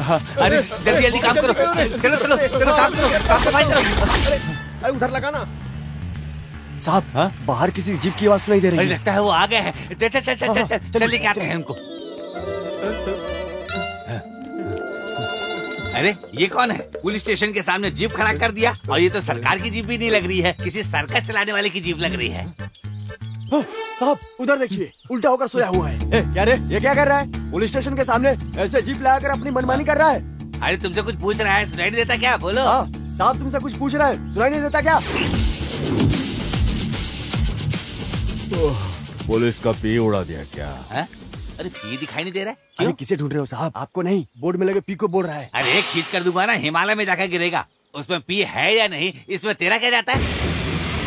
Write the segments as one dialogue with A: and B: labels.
A: अरे जल्दी जल्दी काम करो, चलो चलो चलो, साफ सफाई करो।
B: अरे उधर लगा ना
C: साहब। बाहर किसी जीप की आवाज सुनाई दे रही है।
A: लगता है वो आ गए हैं। चल चल चल चल चल चल लेके आते हैं उनको। अरे ये कौन है? पुलिस स्टेशन के सामने जीप खड़ा कर दिया, और ये तो सरकार की जीप भी नहीं लग रही है, किसी सर्कस चलाने वाले की जीप लग रही है।
C: साहब उधर देखिए, उल्टा होकर सोया हुआ है। क्या रे, ये क्या कर रहा है? पुलिस स्टेशन के सामने ऐसे जीप लगाकर अपनी मनमानी कर रहा है।
A: अरे तुमसे कुछ पूछ रहा है, सुनाई नहीं देता क्या? बोलो।
C: साहब तुमसे कुछ पूछ रहा है, सुनाई नहीं देता क्या?
D: पुलिस का पी उड़ा दिया क्या?
A: अरे पी दिखाई नहीं दे रहा है?
C: क्यों? किसे ढूंढ रहे हो साहब? आपको नहीं, बोर्ड में लगे पी को बोल रहा है।
A: अरे खींच कर दूंगा ना, हिमालय में जाकर गिरेगा। उसमें पी है या नहीं, इसमें तेरा क्या जाता है?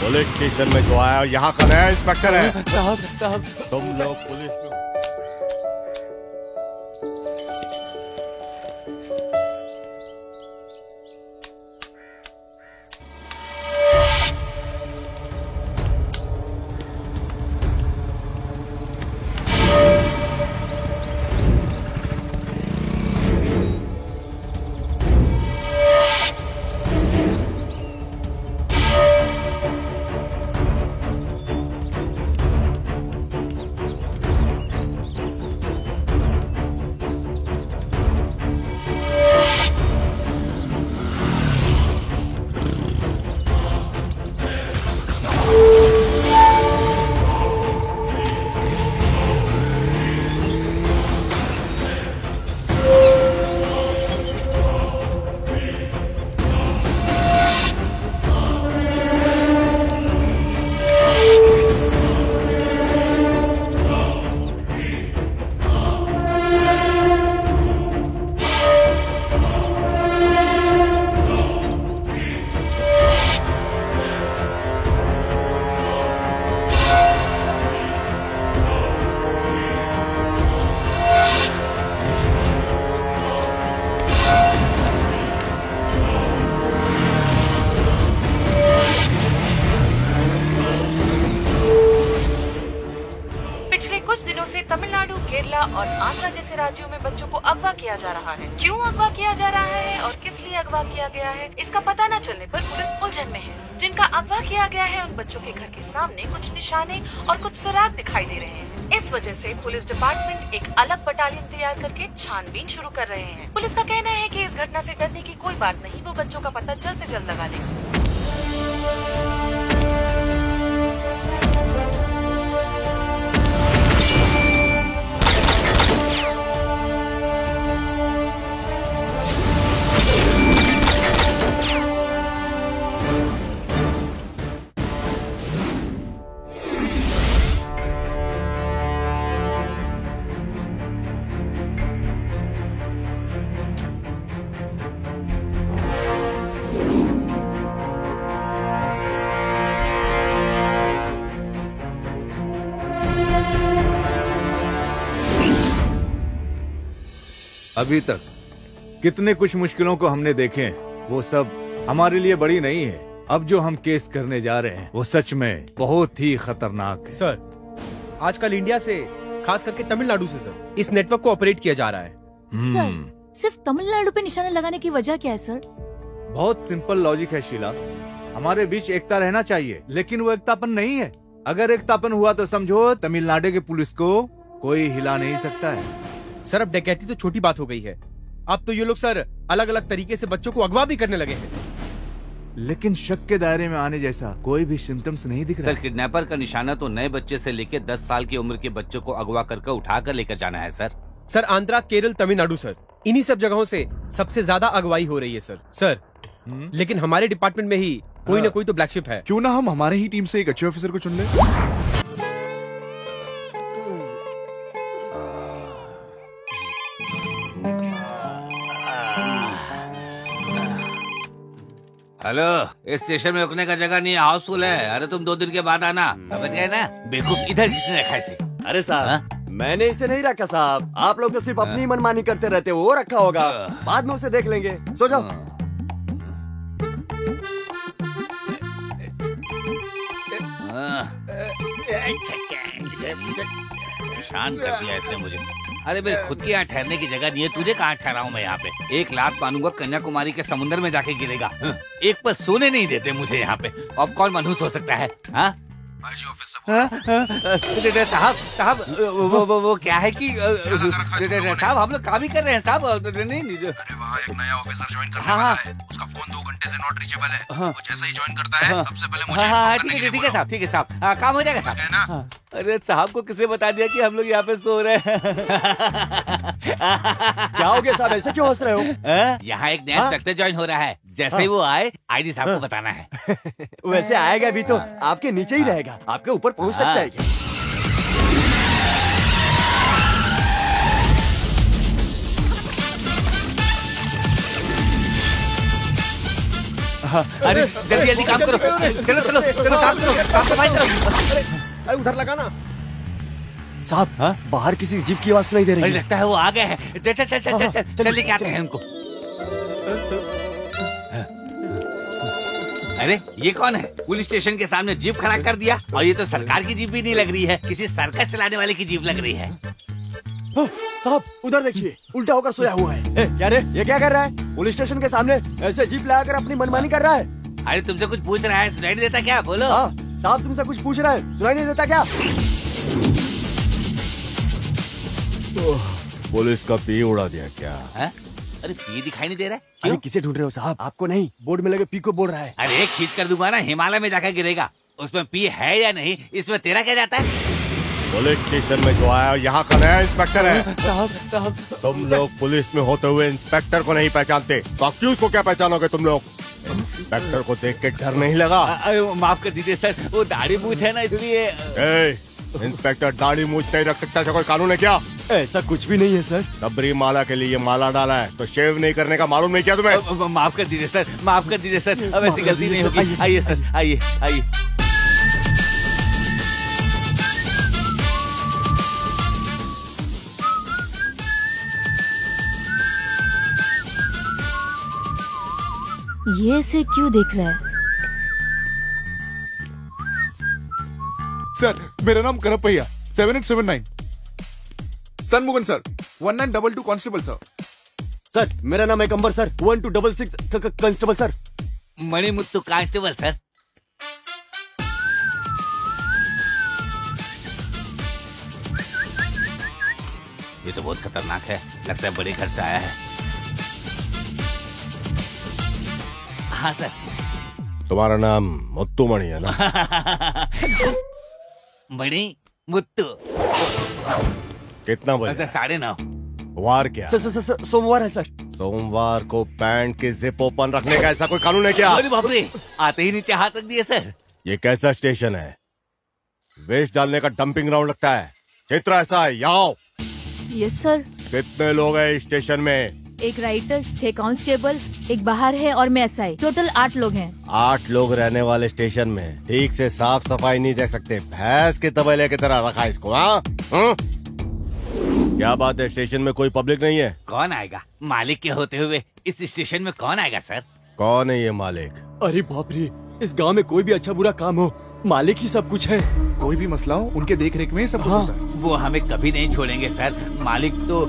D: पुलिस स्टेशन में जो आया यहाँ का नया इंस्पेक्टर है।
C: साहब
D: तुम लोग पुलिस में
E: तमिलनाडु, केरला और आंध्र जैसे राज्यों में बच्चों को अगवा किया जा रहा है। क्यों अगवा किया जा रहा है और किस लिए अगवा किया गया है, इसका पता न चलने पर पुलिस उलझन में है। जिनका अगवा किया गया है उन बच्चों के घर के सामने कुछ निशाने और कुछ सुराग दिखाई दे रहे हैं। इस वजह से पुलिस डिपार्टमेंट एक अलग बटालियन तैयार करके छानबीन शुरू कर रहे हैं। पुलिस का कहना है कि इस घटना से डरने की कोई बात नहीं, वो बच्चों का पता जल्द से जल्द लगा लेंगे।
F: अभी तक कितने कुछ मुश्किलों को हमने देखे, वो सब हमारे लिए बड़ी नहीं है। अब जो हम केस करने जा रहे हैं वो सच में बहुत ही खतरनाक है।
B: सर, आजकल इंडिया से, खास करके तमिलनाडु से सर, इस नेटवर्क को ऑपरेट किया जा रहा है।
G: सर, सिर्फ तमिलनाडु पे निशाने लगाने की वजह क्या है सर?
F: बहुत सिंपल लॉजिक है शीला। हमारे बीच एकता रहना चाहिए, लेकिन वो एकतापन नहीं है। अगर एकतापन हुआ तो समझो तमिलनाडु की पुलिस को कोई हिला नहीं सकता है।
B: सर, अब डकैती तो छोटी बात हो गई है। अब तो ये लोग सर अलग अलग तरीके से बच्चों को अगवा भी करने लगे हैं।
F: लेकिन शक के दायरे में आने जैसा कोई भी सिम्टम्स नहीं दिख रहा।
A: सर, किडनैपर का निशाना तो नए बच्चे से लेकर 10 साल की उम्र के बच्चों को अगवा करके उठा कर लेकर जाना है sir.
B: Sir, Andhra, Kerala, Tamil Nadu sir, इन्हीं सब जगहों से सबसे ज्यादा अगवाई हो रही है सर। लेकिन हमारे डिपार्टमेंट में ही कोई ना कोई तो ब्लैक शिप है।
H: क्यों ना हम हमारे ही टीम से एक अच्छे ऑफिसर को चुन लें?
A: हेलो, इस स्टेशन में रुकने का जगह नहीं है, हाउसफुल है। अरे तुम 2 दिन के बाद आना, समझ गए ना? बेवकूफ, इधर किसने रखा इसे?
C: अरे साहब, मैंने इसे नहीं रखा साहब। आप लोग तो सिर्फ अपनी मनमानी करते रहते हो। वो रखा होगा, बाद में उसे देख लेंगे। सो जाओ।
A: परेशान कर दिया इसने मुझे। अरे मेरे खुद की यहाँ ठहरने की जगह नहीं है, तुझे कहाँ ठहराऊं मैं यहाँ पे? 1 लाख मानूंगा कन्याकुमारी के समुद्र में जाके गिरेगा। एक पल सोने नहीं देते मुझे यहाँ पे। अब कौन मनहूस हो सकता है? हाँ साहब वो क्या है कि साहब हम लोग काम ही कर रहे हैं साहब। नहीं
H: अरे वहाँ एक नया ऑफिसर ज्वाइन करने वाला है, उसका फोन 2 घंटे से नॉट रीचेबल है। वो जैसे ही ज्वाइन करता है सबसे पहले मुझे इन्फॉर्म करने के लिए
A: ठीक है साहब, ठीक है साहब, काम हो जाएगा साहब। अरे साहब को किसने बता दिया कि हम लोग यहाँ पे सो रहे हैं?
C: क्या हो गया साहब, ऐसे क्यों हंस रहे हो?
A: यहाँ एक नया इंस्पेक्टर ज्वाइन हो रहा है, जैसे ही वो आए आईडी साहब को बताना है।
C: वैसे आएगा भी तो आपके नीचे ही रहेगा, आपके ऊपर पहुँच सकता है क्या?
A: अरे जल्दी जल्दी काम करो, चलो चलो चलो साफ करो, साफ सफाई करो।
B: अरे उधर लगाना
C: साहब। बाहर किसी जीप की आवाज सुनाई दे रही है।
A: लगता है वो आ गए हैं। चल चल चल चल चल चल लेके आते हैं उनको। अरे ये कौन है? पुलिस स्टेशन के सामने जीप खड़ा कर दिया, और ये तो सरकार की जीप भी नहीं लग रही है, किसी सर्कस चलाने वाले की जीप लग रही है।
C: साहब उधर देखिए, उल्टा होकर सोया हुआ है। क्या रे, ये क्या कर रहा है? पुलिस स्टेशन के सामने ऐसे जीप लगाकर अपनी मनमानी कर रहा है।
A: अरे तुमसे कुछ पूछ रहा है, सुनाई नहीं देता क्या? बोलो।
C: साहब तुमसे कुछ पूछ रहा है, सुनाई नहीं देता क्या?
D: पुलिस का पी उड़ा दिया क्या?
A: अरे पी दिखाई नहीं दे रहा है?
C: क्यों? किसे ढूंढ रहे हो साहब? आपको नहीं, बोर्ड में लगे पी को बोल रहा है।
A: अरे खींच कर दूंगा ना, हिमालय में जाकर गिरेगा। उसमें पी है या नहीं, इसमें तेरा क्या जाता है?
D: पुलिस स्टेशन में जो आया यहाँ का नया इंस्पेक्टर है।
C: साहब
D: तुम लोग पुलिस में होते हुए इंस्पेक्टर को नहीं पहचानते तो अक्यूज को क्या पहचानोगे तुम लोग? इंस्पेक्टर को देख के डर नहीं लगा?
A: माफ कर दीजिए सर, वो दाढ़ी मूछ है ना इसलिए।
D: इंस्पेक्टर दाढ़ी मूछ नहीं रख सकता, ऐसा कोई कानून है क्या?
C: ऐसा कुछ भी नहीं है सर।
D: सबरी माला के लिए माला डाला है तो शेव नहीं करने का मालूम नहीं किया तुम्हें?
A: माफ कर दीजिए सर, माफ कर दीजिए सर, अब ऐसी गलती नहीं होगी। आइए सर, आइए आइए।
G: ये इसे क्यों देख रहा है?
H: सर मेरा नाम Karuppaiah 7879 Shanmugam sir 1922 constable sir.
C: Sir मेरा नाम है Kambar sir 1266 constable sir.
A: Manimuthu constable sir. ये तो बहुत खतरनाक है, लगता है बड़े घर से आया है। हाँ सर।
D: तुम्हारा नाम मुत्तु मणि है ना?
A: मणि मुत्तु।
D: कितना बजे?
A: 9:30।
D: वार क्या?
C: सोमवार है सर।
D: सोमवार को पैंट की जिप ओपन रखने का ऐसा कोई कानून है क्या?
A: अरे बाप रे, आते ही नीचे हाथ रख दिए सर।
D: ये कैसा स्टेशन है? वेस्ट डालने का डंपिंग ग्राउंड लगता है। चित्र ऐसा है, यहाँ आओ।
G: Yes sir.
D: कितने लोग हैं इस स्टेशन में?
G: एक राइटर, 6 कांस्टेबल, एक बाहर है और मैं एसआई, टोटल 8 लोग हैं।
D: 8 लोग रहने वाले स्टेशन में ठीक से साफ सफाई नहीं देख सकते, भैंस के तबेले की तरह रखा इसको। हाँ क्या बात है, स्टेशन में कोई पब्लिक नहीं है?
A: कौन आएगा? मालिक के होते हुए इस स्टेशन में कौन आएगा सर?
D: कौन है ये मालिक?
C: अरे बाप रे, इस गांव में कोई भी अच्छा बुरा काम हो, मालिक ही सब कुछ है।
H: कोई भी मसला हो उनके देख रेख में सब कुछ होता है।
A: वो हमें कभी नहीं छोड़ेंगे सर। मालिक तो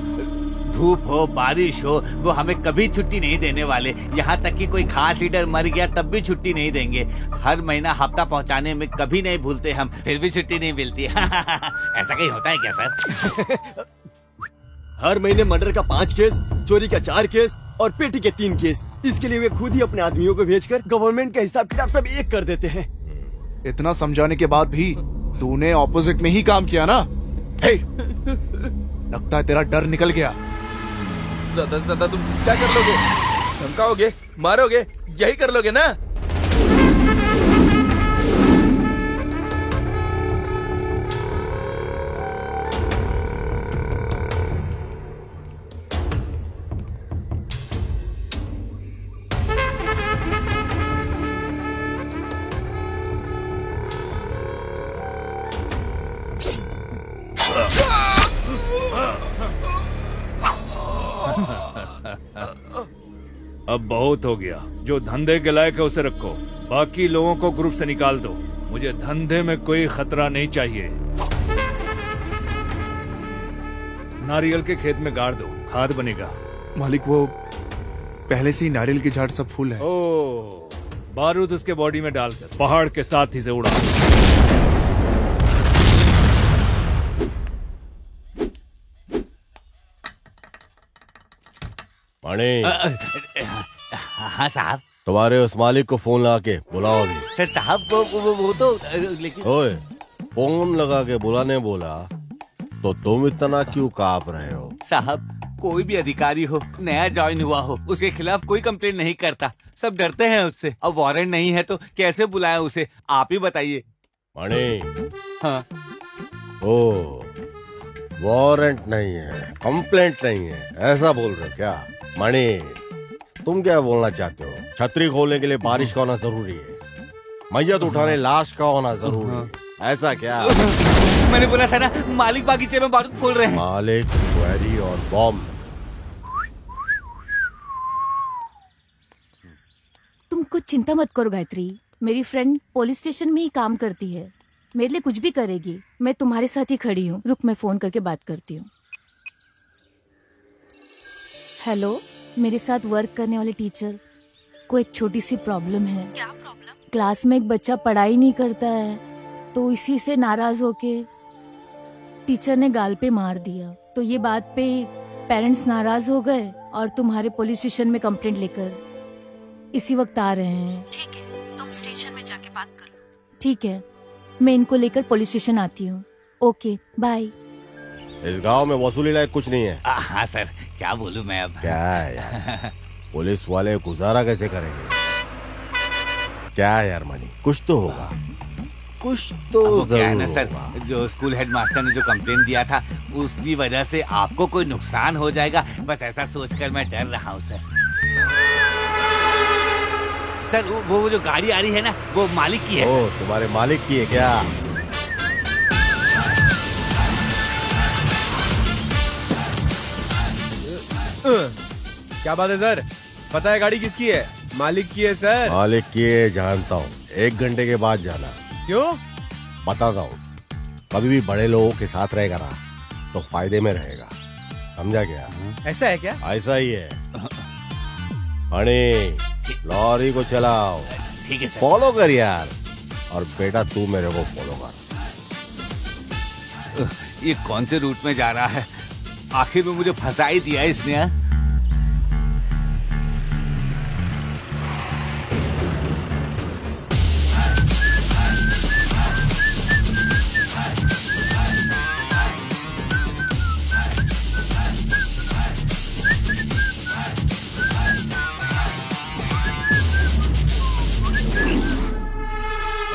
A: धूप हो बारिश हो वो हमें कभी छुट्टी नहीं देने वाले। यहाँ तक कि कोई खास लीडर मर गया तब भी छुट्टी नहीं देंगे। हर महीना हफ्ता पहुँचाने में कभी नहीं भूलते हम, फिर भी छुट्टी नहीं मिलती। ऐसा कहीं होता है क्या सर?
C: हर महीने मर्डर का 5 केस, चोरी का 4 केस और पेटी के 3 केस। इसके लिए वे खुद ही अपने आदमियों को भेजकर गवर्नमेंट का हिसाब किताब सब एक कर देते हैं।
H: इतना समझाने के बाद भी तूने ऑपोजिट में ही काम किया ना? लगता है तेरा डर निकल गया।
I: ज्यादा से ज्यादा तुम क्या कर लोगे? धमकाओगे, मारोगे, यही कर लोगे ना?
F: अब बहुत हो गया, जो धंधे के लायक है उसे रखो, बाकी लोगों को ग्रुप से निकाल दो। मुझे धंधे में कोई खतरा नहीं चाहिए। नारियल के खेत में गाड़ दो, खाद बनेगा।
I: मालिक वो पहले से ही नारियल के झाड़ सब फूल है।
F: ओ, बारूद उसके बॉडी में डालकर पहाड़ के साथ ही से उड़ा।
D: मणि,
A: हाँ साहब।
D: तुम्हारे उस मालिक को फोन लगा के बुलाओ अभी।
A: सर साहब वो तो लेकिन
D: ओए, फोन लगा के बुलाने बोला तो तुम इतना क्यों कांप रहे हो?
A: साहब, कोई भी अधिकारी हो, नया ज्वाइन हुआ हो, उसके खिलाफ कोई कंप्लेंट नहीं करता। सब डरते हैं उससे। अब वारंट नहीं है तो कैसे बुलाएं उसे, आप ही बताइए।
D: मणि,
A: हाँ।
D: ओ, वारंट नहीं है, कंप्लेंट नहीं है, ऐसा बोल रहे हो क्या? मणि, तुम क्या बोलना चाहते हो? छतरी खोलने के लिए बारिश का होना जरूरी है, मैयत उठाने लाश का होना जरूरी है, ऐसा क्या?
A: मैंने बोला था ना, मालिक बागीचे में बारूद फोड़ रहे हैं।
D: मालिक, क्वेरी और बॉम्ब।
G: तुम कुछ चिंता मत करो गायत्री, मेरी फ्रेंड पुलिस स्टेशन में ही काम करती है, मेरे लिए कुछ भी करेगी। मैं तुम्हारे साथ ही खड़ी हूँ। रुक, मैं फोन करके बात करती हूँ। हेलो, मेरे साथ वर्क करने वाले टीचर को एक छोटी सी प्रॉब्लम है।
E: क्या प्रॉब्लम?
G: क्लास में एक बच्चा पढ़ाई नहीं करता है, तो इसी से नाराज होके टीचर ने गाल पे मार दिया। तो ये बात पे पेरेंट्स नाराज हो गए और तुम्हारे पुलिस स्टेशन में कंप्लेंट लेकर इसी वक्त आ रहे हैं।
E: ठीक है, तुम स्टेशन में जाके बात कर लो।
G: ठीक है, मैं इनको लेकर पुलिस स्टेशन आती हूँ। Okay, bye.
D: इस गांव में वसूली लायक कुछ नहीं है।
A: हाँ सर, क्या बोलूं मैं अब।
D: क्या है यार, पुलिस वाले गुजारा कैसे करेंगे? क्या है यार मणि, कुछ तो होगा, कुछ तो
A: क्या है ना
D: जरूर
A: सर,
D: होगा।
A: जो स्कूल हेडमास्टर ने जो कंप्लेंट दिया था, उसकी वजह से आपको कोई नुकसान हो जाएगा, बस ऐसा सोचकर मैं डर रहा हूँ सर। सर वो जो गाड़ी आ रही है ना, वो मालिक की है।
D: ओ, तुम्हारे मालिक की है क्या?
B: क्या बात है सर? पता है गाड़ी किसकी है? मालिक की है सर।
D: मालिक की है जानता हूँ, 1 घंटे के बाद जाना।
B: क्यों?
D: बताता हूँ, कभी भी बड़े लोगों के साथ रहेगा ना तो फायदे में रहेगा, समझा क्या?
B: ऐसा है क्या?
D: ऐसा ही है। मणि, लॉरी को चलाओ।
A: ठीक है सर।
D: फॉलो कर यार, और बेटा तू मेरे को फॉलो कर।
A: ये कौन से रूट में जा रहा है? आखिर में मुझे फंसा ही दिया इसने।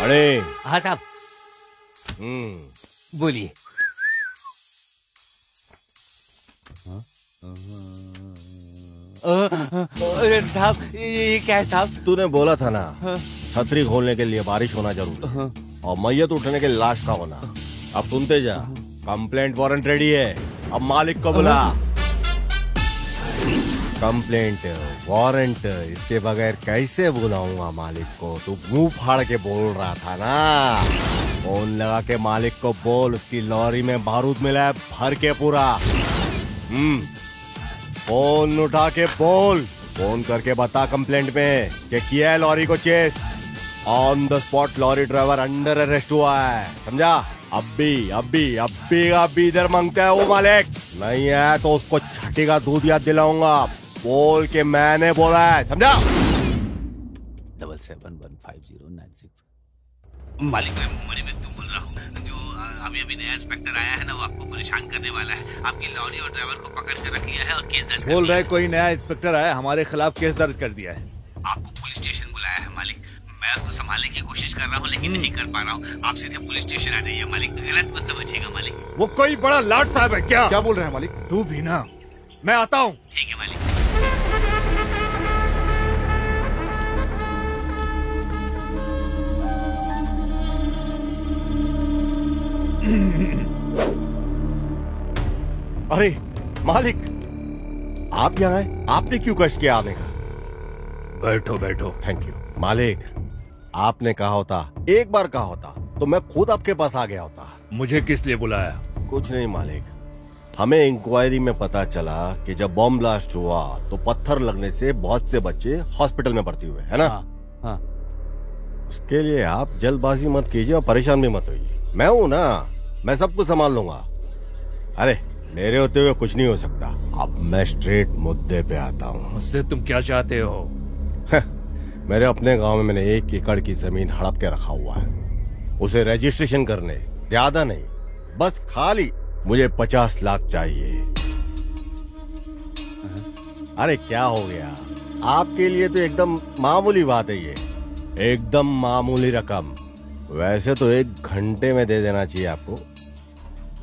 D: अरे
A: हाँ साहब। बोलिए। अरे साहब, ये क्या है साहब?
D: तूने बोला था ना, छतरी खोलने के लिए बारिश होना जरूरी है और मैयत उठने के लिए लाश का होना। अब सुनते जा, कंप्लेंट वारंट रेडी है, अब मालिक को बुला। कंप्लेंट वारंट इसके बगैर कैसे बुलाऊंगा मालिक को? तू मुंह फाड़ के बोल रहा था ना। फोन लगा के मालिक को बोल, उसकी लॉरी में बारूद मिला है भर के पूरा। फोन उठा के बोल, फोन करके बता कंप्लेंट में कि किया है लॉरी को chase. On the spot lorry driver under arrest हुआ है, समझा? अभी इधर मांगता है वो मालिक, नहीं है तो उसको छठी का दूध याद दिलाऊंगा। बोल के मैंने बोला है, समझा?
A: 77150996। मालिक, मैं तुम बोल रहा हूँ, जो अभी नया इंस्पेक्टर आया है ना, वो आपको परेशान करने वाला है। आपकी लॉरी और ड्राइवर को पकड़ कर रख लिया है और केस दर्ज कर
F: बोल
A: दिया
F: रहे कोई नया इंस्पेक्टर आया, हमारे खिलाफ केस दर्ज कर दिया है।
A: आपको पुलिस स्टेशन बुलाया है मालिक। मैं उसको संभालने की कोशिश कर रहा हूँ लेकिन नहीं कर पा रहा हूँ। आप सीधे पुलिस स्टेशन आ जाइए मालिक, गलत मत समझिएगा मालिक।
F: वो कोई बड़ा लाट साहब है क्या? क्या बोल रहे हैं मालिक? तू भी ना, मैं आता हूँ।
A: ठीक है मालिक।
D: अरे मालिक, आप यहाँ आए? आपने क्यों कष्ट किया आने का?
F: बैठो बैठो।
D: थैंक यू मालिक। आपने कहा होता, एक बार कहा होता, तो मैं खुद आपके पास आ गया होता।
J: मुझे किस लिए बुलाया?
D: कुछ नहीं मालिक, हमें इंक्वायरी में पता चला कि जब बॉम्ब ब्लास्ट हुआ तो पत्थर लगने से बहुत से बच्चे हॉस्पिटल में भर्ती हुए, है ना?
A: हाँ।
D: उसके लिए आप जल्दबाजी मत कीजिए और परेशान भी मत होइए। मैं हूं ना, मैं सब कुछ संभाल लूंगा। अरे मेरे होते हुए कुछ नहीं हो सकता। अब मैं स्ट्रेट मुद्दे पे आता हूँ।
J: मुझसे तुम क्या चाहते हो?
D: मेरे अपने गांव में मैंने 1 एकड़ की जमीन हड़प के रखा हुआ है। उसे रजिस्ट्रेशन करने, ज्यादा नहीं, बस खाली मुझे 50 लाख चाहिए। अरे क्या हो गया, आपके लिए तो एकदम मामूली बात है ये, एकदम मामूली रकम। वैसे तो 1 घंटे में दे देना चाहिए आपको,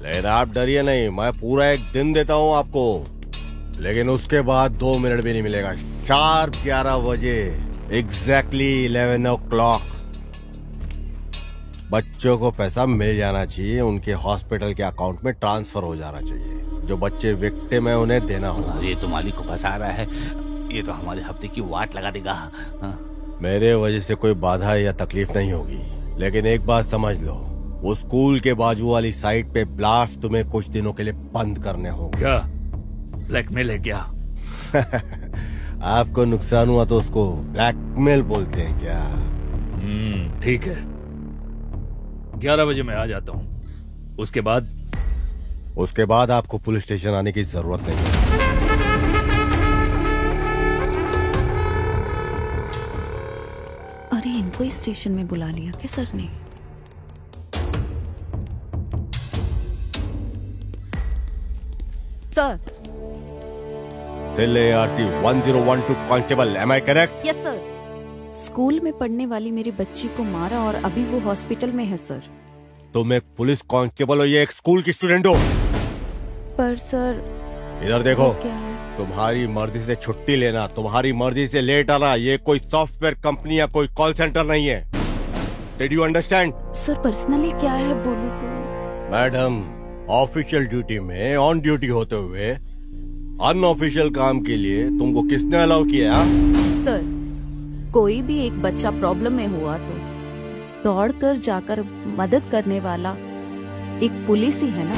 D: लेकिन आप डरिए नहीं, मैं पूरा 1 दिन देता हूं आपको। लेकिन उसके बाद 2 मिनट भी नहीं मिलेगा। शार्प 11 बजे, एग्जैक्टली 11 o'clock बच्चों को पैसा मिल जाना चाहिए, उनके हॉस्पिटल के अकाउंट में ट्रांसफर हो जाना चाहिए। जो बच्चे विक्टिम है उन्हें देना होगा।
A: ये तो मालिक को फंसा रहा है, ये तो हमारे हफ्ते की वाट लगा देगा।
D: मेरे वजह से कोई बाधा या तकलीफ नहीं होगी, लेकिन एक बात समझ लो, वो स्कूल के बाजू वाली साइट पे ब्लास्ट तुम्हें कुछ दिनों के लिए बंद करने होंगे।
J: क्या ब्लैकमेल है क्या?
D: आपको नुकसान हुआ तो उसको ब्लैकमेल बोलते हैं क्या?
J: ठीक है, 11 बजे मैं आ जाता हूँ। उसके बाद आपको पुलिस स्टेशन आने की जरूरत नहीं है।
K: अरे इनको ही स्टेशन में बुला लिया क्या सर ने? Sir,
D: Delhi ARC 1012 constable, am I correct?
K: Yes sir. School में पढ़ने वाली मेरी बच्ची को मारा और अभी वो हॉस्पिटल में है सर।
D: तुम एक पुलिस कांस्टेबल हो या एक स्कूल की स्टूडेंट हो?
K: पर सर
D: इधर देखो,
K: क्या है?
D: तुम्हारी मर्जी से छुट्टी लेना, तुम्हारी मर्जी से लेट आना, ये कोई सॉफ्टवेयर कंपनी या कोई कॉल सेंटर नहीं है। Did you understand?
K: Sir personally क्या है बोलूं तो?
D: मैडम, ऑफिशियल ड्यूटी में ऑन ड्यूटी होते हुए अनऑफिशियल काम के लिए तुमको किसने अलाउ किया?
K: सर, कोई भी एक बच्चा प्रॉब्लम में हुआ तो दौड़कर जाकर मदद करने वाला एक पुलिस ही है ना।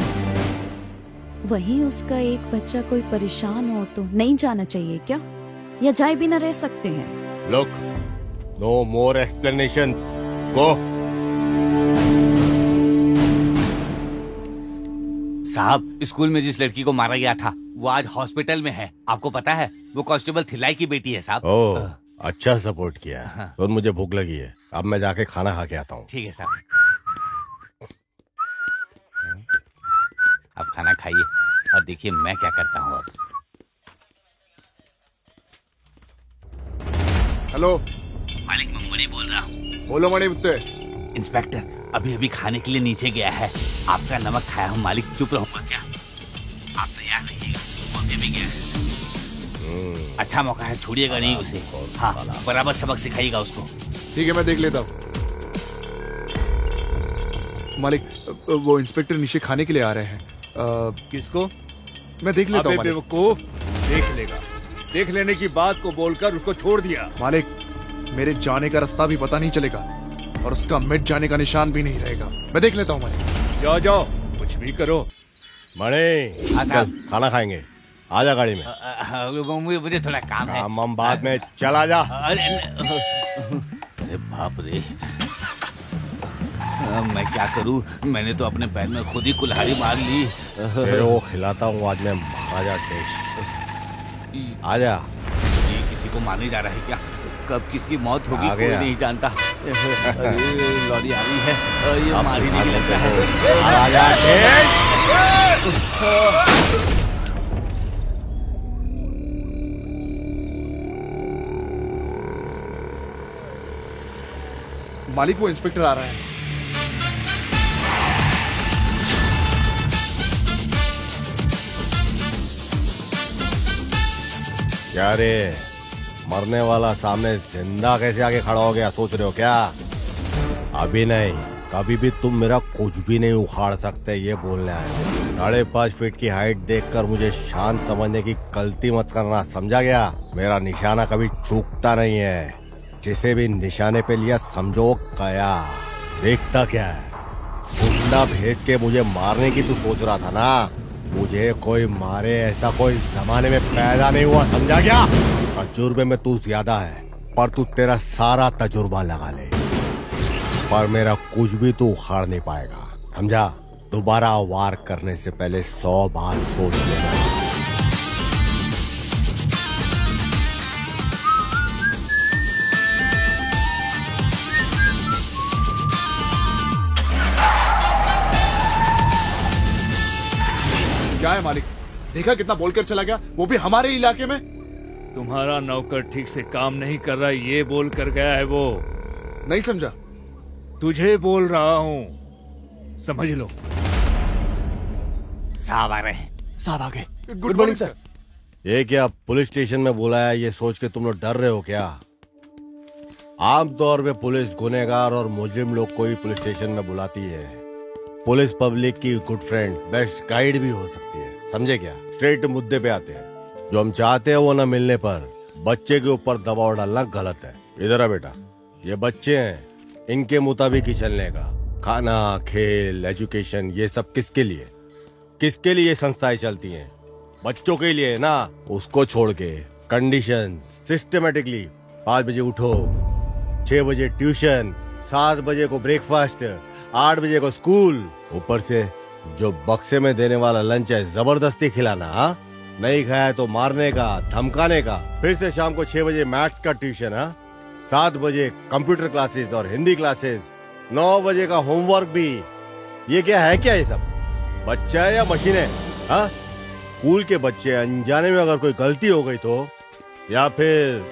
K: वहीं उसका एक बच्चा कोई परेशान हो तो नहीं जाना चाहिए क्या? या जाए भी ना रह सकते हैं?
D: लुक, नो मोर एक्सप्लेनेशंस, गो।
A: साहब, स्कूल में जिस लड़की को मारा गया था वो आज हॉस्पिटल में है। आपको पता है, वो कांस्टेबल थिलाई की बेटी है साहब।
D: ओह, अच्छा सपोर्ट किया। तो मुझे भूख लगी है, अब मैं जाके खाना खा के आता हूँ।
A: ठीक है साहब, अब खाना खाइए और देखिए मैं क्या करता हूँ। अब
F: हेलो
A: मालिक, मैं मणि बोल रहा हूँ।
F: बोलो मणि मुत्ते।
A: इंस्पेक्टर अभी अभी खाने के लिए नीचे गया है, आपका नमक खाया हूँ मालिक, चुप रहूंगा क्या? आप तैयार रहिएगा, मौके भी गया है। अच्छा मौका है, छोड़िएगा नहीं उसे। हाँ, बराबर सबक सिखाइएगा उसको।
F: ठीक है, मैं देख लेता हूँ। मालिक, वो इंस्पेक्टर नीचे खाने के लिए आ रहे हैं।
J: किसको?
F: मैं देख लेता हूँ।
J: बेवकूफ, देख लेगा। देख लेने की बात को बोलकर उसको छोड़ दिया।
F: मालिक, मेरे जाने का रास्ता भी पता नहीं चलेगा और उसका मिट जाने का निशान भी नहीं रहेगा। मैं देख लेता हूँ मालिक।
J: जाओ जाओ, कुछ भी करो।
D: मणि, चल खाना खाएंगे, आजा गाड़ी में।
A: मुझे थोड़ा काम है।
D: हम बाद में, चला जा।
A: अरे बाप रे, मैं क्या करूं? मैंने तो अपने पैर में खुद ही कुल्हाड़ी मार ली।
D: वो खिलाता हूँ आज मैं महाराजा टेस्ट। आजा।
A: ये किसी को मारने जा रहा है क्या? कब किसकी मौत होगी कोई नहीं जानता। लॉरी आ रही है, ये मार ही नहीं लगता है।
D: महाराजा टेस्ट।
F: मालिक, वो इंस्पेक्टर आ रहा है।
D: क्या रे, मरने वाला सामने जिंदा कैसे आगे खड़ा हो गया, सोच रहे हो क्या? अभी नहीं, कभी भी तुम मेरा कुछ भी नहीं उखाड़ सकते, ये बोलने आए। 5.5 फीट की हाइट देखकर मुझे शांत समझने की गलती मत करना, समझा गया? मेरा निशाना कभी चूकता नहीं है। जिसे भी निशाने पे लिया समझो गया। देखता क्या है, गुंडा भेज के मुझे मारने की तू सोच रहा था ना? मुझे कोई मारे ऐसा कोई जमाने में पैदा नहीं हुआ, समझा क्या? तजुर्बे में तू ज्यादा है, पर तू तेरा सारा तजुर्बा लगा ले, पर मेरा कुछ भी तू उखाड़ नहीं पाएगा, समझा? दोबारा वार करने से पहले 100 बार सोच लेना।
F: क्या है मालिक? देखा कितना बोलकर चला गया, वो भी हमारे इलाके में।
J: तुम्हारा नौकर ठीक से काम नहीं कर रहा, ये बोल कर गया है वो।
F: नहीं समझा?
J: तुझे बोल रहा हूँ, समझ लो।
A: साहब आ रहे हैं।
C: साहब आ गए।
F: Good morning sir.
D: ये क्या पुलिस स्टेशन में बुलाया, ये सोच के तुम लोग डर रहे हो क्या? आमतौर पे पुलिस गुनहगार और मुजरिम लोग को ही पुलिस स्टेशन में बुलाती है। पुलिस पब्लिक की गुड फ्रेंड, बेस्ट गाइड भी हो सकती है, समझे क्या? स्ट्रेट मुद्दे पे आते हैं। जो हम चाहते हैं वो न मिलने पर बच्चे के ऊपर दबाव डालना गलत है। इधर आ बेटा, ये बच्चे हैं, इनके मुताबिक ही चलने का। खाना, खेल, एजुकेशन, ये सब किसके लिए? किसके लिए संस्थाएं चलती हैं? बच्चों के लिए ना। उसको छोड़ के कंडीशंस सिस्टमेटिकली 5 बजे उठो, 6 बजे ट्यूशन, 7 बजे को ब्रेकफास्ट, 8 बजे को स्कूल, ऊपर से जो बक्से में देने वाला लंच है जबरदस्ती खिलाना। हाँ, नहीं खाया तो मारने का, धमकाने का। फिर से शाम को 6 बजे मैथ्स का ट्यूशन, 7 बजे कंप्यूटर क्लासेस और हिंदी क्लासेस, 9 बजे का होमवर्क भी। ये क्या है? क्या ये सब बच्चा है या मशीन है? हाँ, स्कूल के बच्चे अनजाने में अगर कोई गलती हो गई तो, या फिर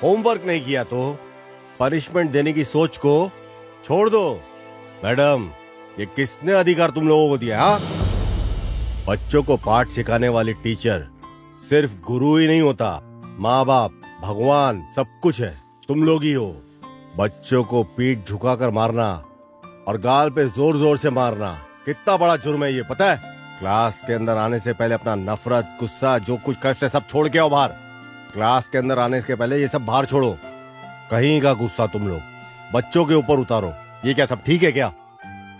D: होमवर्क नहीं किया तो पनिशमेंट देने की सोच को छोड़ दो। मैडम, ये किसने अधिकार तुम लोगों को दिया? हाँ, बच्चों को पाठ सिखाने वाली टीचर सिर्फ गुरु ही नहीं होता, माँ बाप, भगवान, सब कुछ है, तुम लोग ही हो। बच्चों को पीठ झुकाकर मारना और गाल पे जोर जोर से मारना कितना बड़ा जुर्म है ये पता है? क्लास के अंदर आने से पहले अपना नफरत, गुस्सा, जो कुछ कष्ट है सब छोड़ के आओ बाहर। क्लास के अंदर आने के पहले ये सब बाहर छोड़ो। कहीं का गुस्सा तुम लोग बच्चों के ऊपर उतारो, ये क्या सब ठीक है क्या?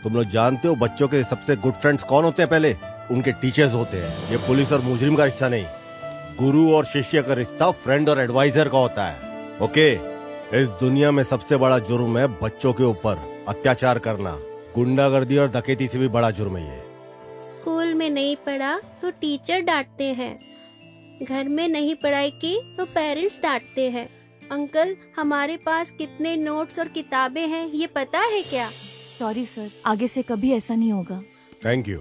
D: तुम लोग जानते हो बच्चों के सबसे गुड फ्रेंड्स कौन होते हैं? पहले उनके टीचर्स होते हैं। ये पुलिस और मुजरिम का रिश्ता नहीं, गुरु और शिष्य का रिश्ता फ्रेंड और एडवाइजर का होता है। ओके, इस दुनिया में सबसे बड़ा जुर्म है बच्चों के ऊपर अत्याचार करना। गुंडागर्दी और डकैती से भी बड़ा जुर्म है ये।
L: स्कूल में नहीं पढ़ा तो टीचर डांटते हैं, घर में नहीं पढ़ाई की तो पेरेंट्स डांटते हैं। अंकल, हमारे पास कितने नोट्स और किताबें हैं ये पता है क्या?
G: सॉरी सर, आगे से कभी ऐसा नहीं होगा।
D: Thank you.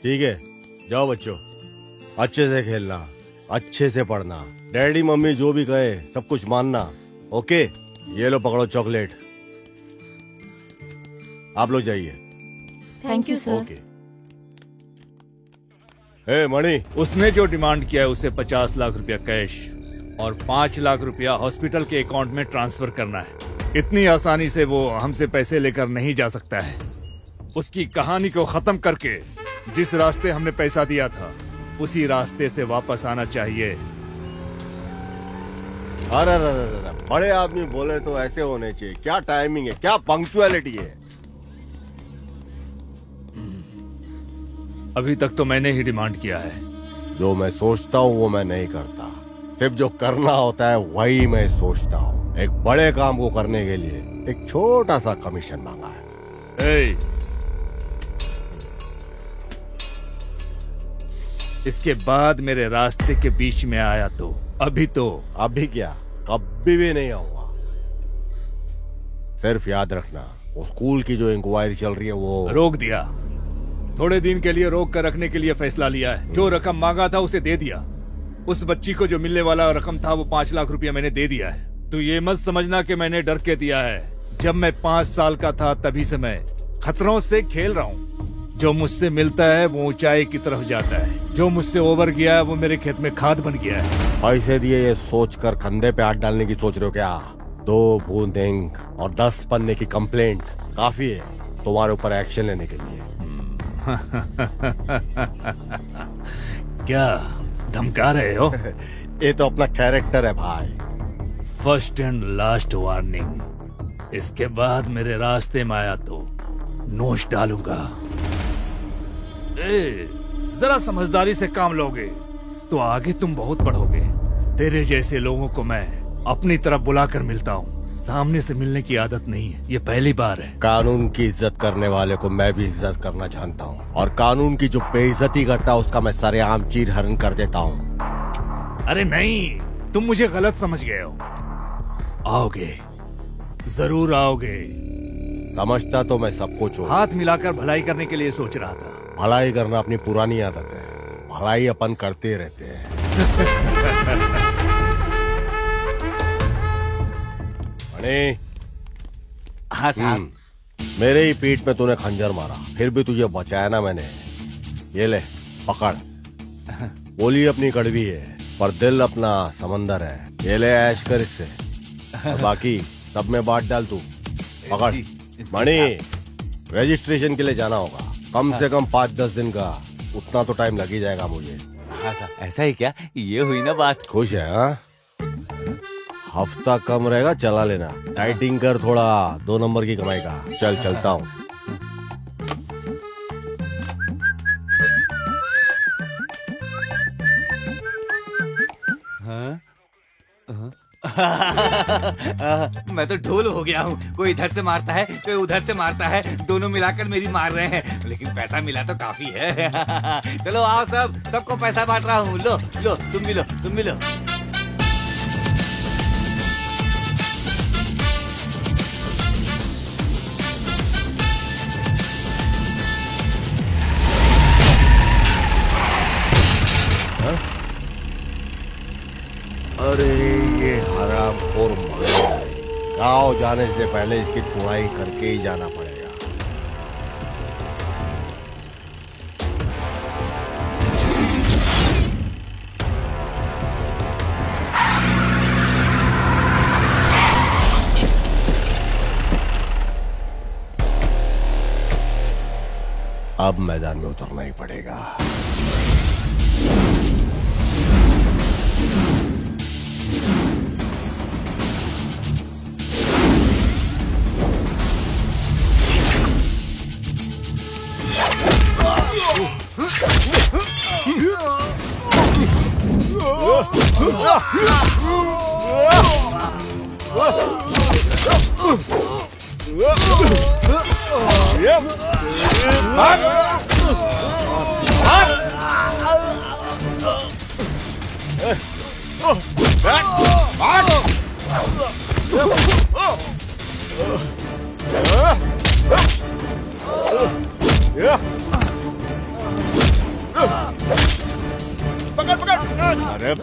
D: ठीक है, जाओ बच्चों, अच्छे से खेलना, अच्छे से पढ़ना, डैडी मम्मी जो भी कहे सब कुछ मानना। ओके, ये लो पकड़ो चॉकलेट, आप लोग जाइए।
G: Thank you sir.
D: ओके। हे मणि,
J: उसने जो डिमांड किया है उसे 50 लाख रुपया कैश और 5 लाख रुपया हॉस्पिटल के अकाउंट में ट्रांसफर करना है। इतनी आसानी से वो हमसे पैसे लेकर नहीं जा सकता है। उसकी कहानी को खत्म करके जिस रास्ते हमने पैसा दिया था उसी रास्ते से वापस आना चाहिए।
D: अरे बड़े आदमी बोले तो ऐसे होने चाहिए। क्या टाइमिंग है, क्या पंक्चुअलिटी है।
J: अभी तक तो मैंने ही डिमांड किया है।
D: जो मैं सोचता हूँ वो मैं नहीं करता, सिर्फ जो करना होता है वही मैं सोचता हूँ। एक बड़े काम को करने के लिए एक छोटा सा कमीशन मांगा है।
J: इसके बाद मेरे रास्ते के बीच में आया तो
D: अभी क्या, कभी भी नहीं आऊंगा। सिर्फ याद रखना, वो स्कूल की जो इंक्वायरी चल रही है वो
J: रोक दिया। थोड़े दिन के लिए रोक कर रखने के लिए फैसला लिया है। जो रकम मांगा था उसे दे दिया। उस बच्ची को जो मिलने वाला रकम था वो 5 लाख रुपया मैंने दे दिया है। तो ये मत समझना कि मैंने डर के दिया है। जब मैं 5 साल का था तभी से मैं खतरों से खेल रहा हूँ। जो मुझसे मिलता है वो ऊंचाई की तरफ जाता है, जो मुझसे ओवर गया है वो मेरे खेत में खाद बन गया है।
D: पैसे दिए ये सोचकर कंधे पे हाथ डालने की सोच रहे हो क्या? 2 बूंद इंक और 10 पन्ने की कंप्लेंट काफी है तुम्हारे ऊपर एक्शन लेने के लिए।
J: क्या धमका रहे हो?
D: ये तो अपना कैरेक्टर है भाई।
J: First and last warning. इसके बाद मेरे रास्ते में आया तो नोच डालूंगा। जरा समझदारी से काम लोगे तो आगे तुम बहुत बढ़ोगे। तेरे जैसे लोगों को मैं अपनी तरफ बुलाकर मिलता हूँ, सामने से मिलने की आदत नहीं है, ये पहली बार है।
D: कानून की इज्जत करने वाले को मैं भी इज्जत करना जानता हूँ, और कानून की जो बेइज्जती करता है उसका मैं सरेआम चीर हरण कर देता हूँ।
J: अरे नहीं, तुम मुझे गलत समझ गए हो। आओगे, जरूर आओगे।
D: समझता तो मैं सब कुछ हूँ।
J: हाथ मिलाकर भलाई करने के लिए सोच रहा था।
D: भलाई करना अपनी पुरानी आदत है, भलाई अपन करते रहते हैं। मणि।
A: हाँ साहब।
D: मेरे ही पीठ में तूने खंजर मारा, फिर भी तुझे बचाया ना मैंने। ये ले पकड़। बोली अपनी कड़वी है पर दिल अपना समंदर है। ये ले ऐश कर इससे, बाकी सब में बांट डाल तू। पकड़। मणि, रजिस्ट्रेशन के लिए जाना होगा, कम से कम 5-10 दिन का, उतना तो टाइम लग ही जाएगा मुझे।
A: हाँ साहब, ऐसा ही क्या? ये हुई ना बात।
D: खुश है? हाँ, हफ्ता कम रहेगा, चला लेना। डाइटिंग कर थोड़ा, 2 नंबर की कमाई का। चल चलता हूँ।
A: मैं तो ढोल हो गया हूँ। कोई इधर से मारता है, कोई उधर से मारता है, दोनों मिलाकर मेरी मार रहे हैं, लेकिन पैसा मिला तो काफी है। चलो आओ सब, सबको पैसा बांट रहा हूँ। लो लो, तुम भी लो, तुम भी लो।
D: अरे ये हरामखोर गाँव जाने से पहले इसकी तुड़ाई करके ही जाना पड़ेगा। अब मैदान में उतरना ही पड़ेगा।
J: पकड़ पकड़।
D: अरे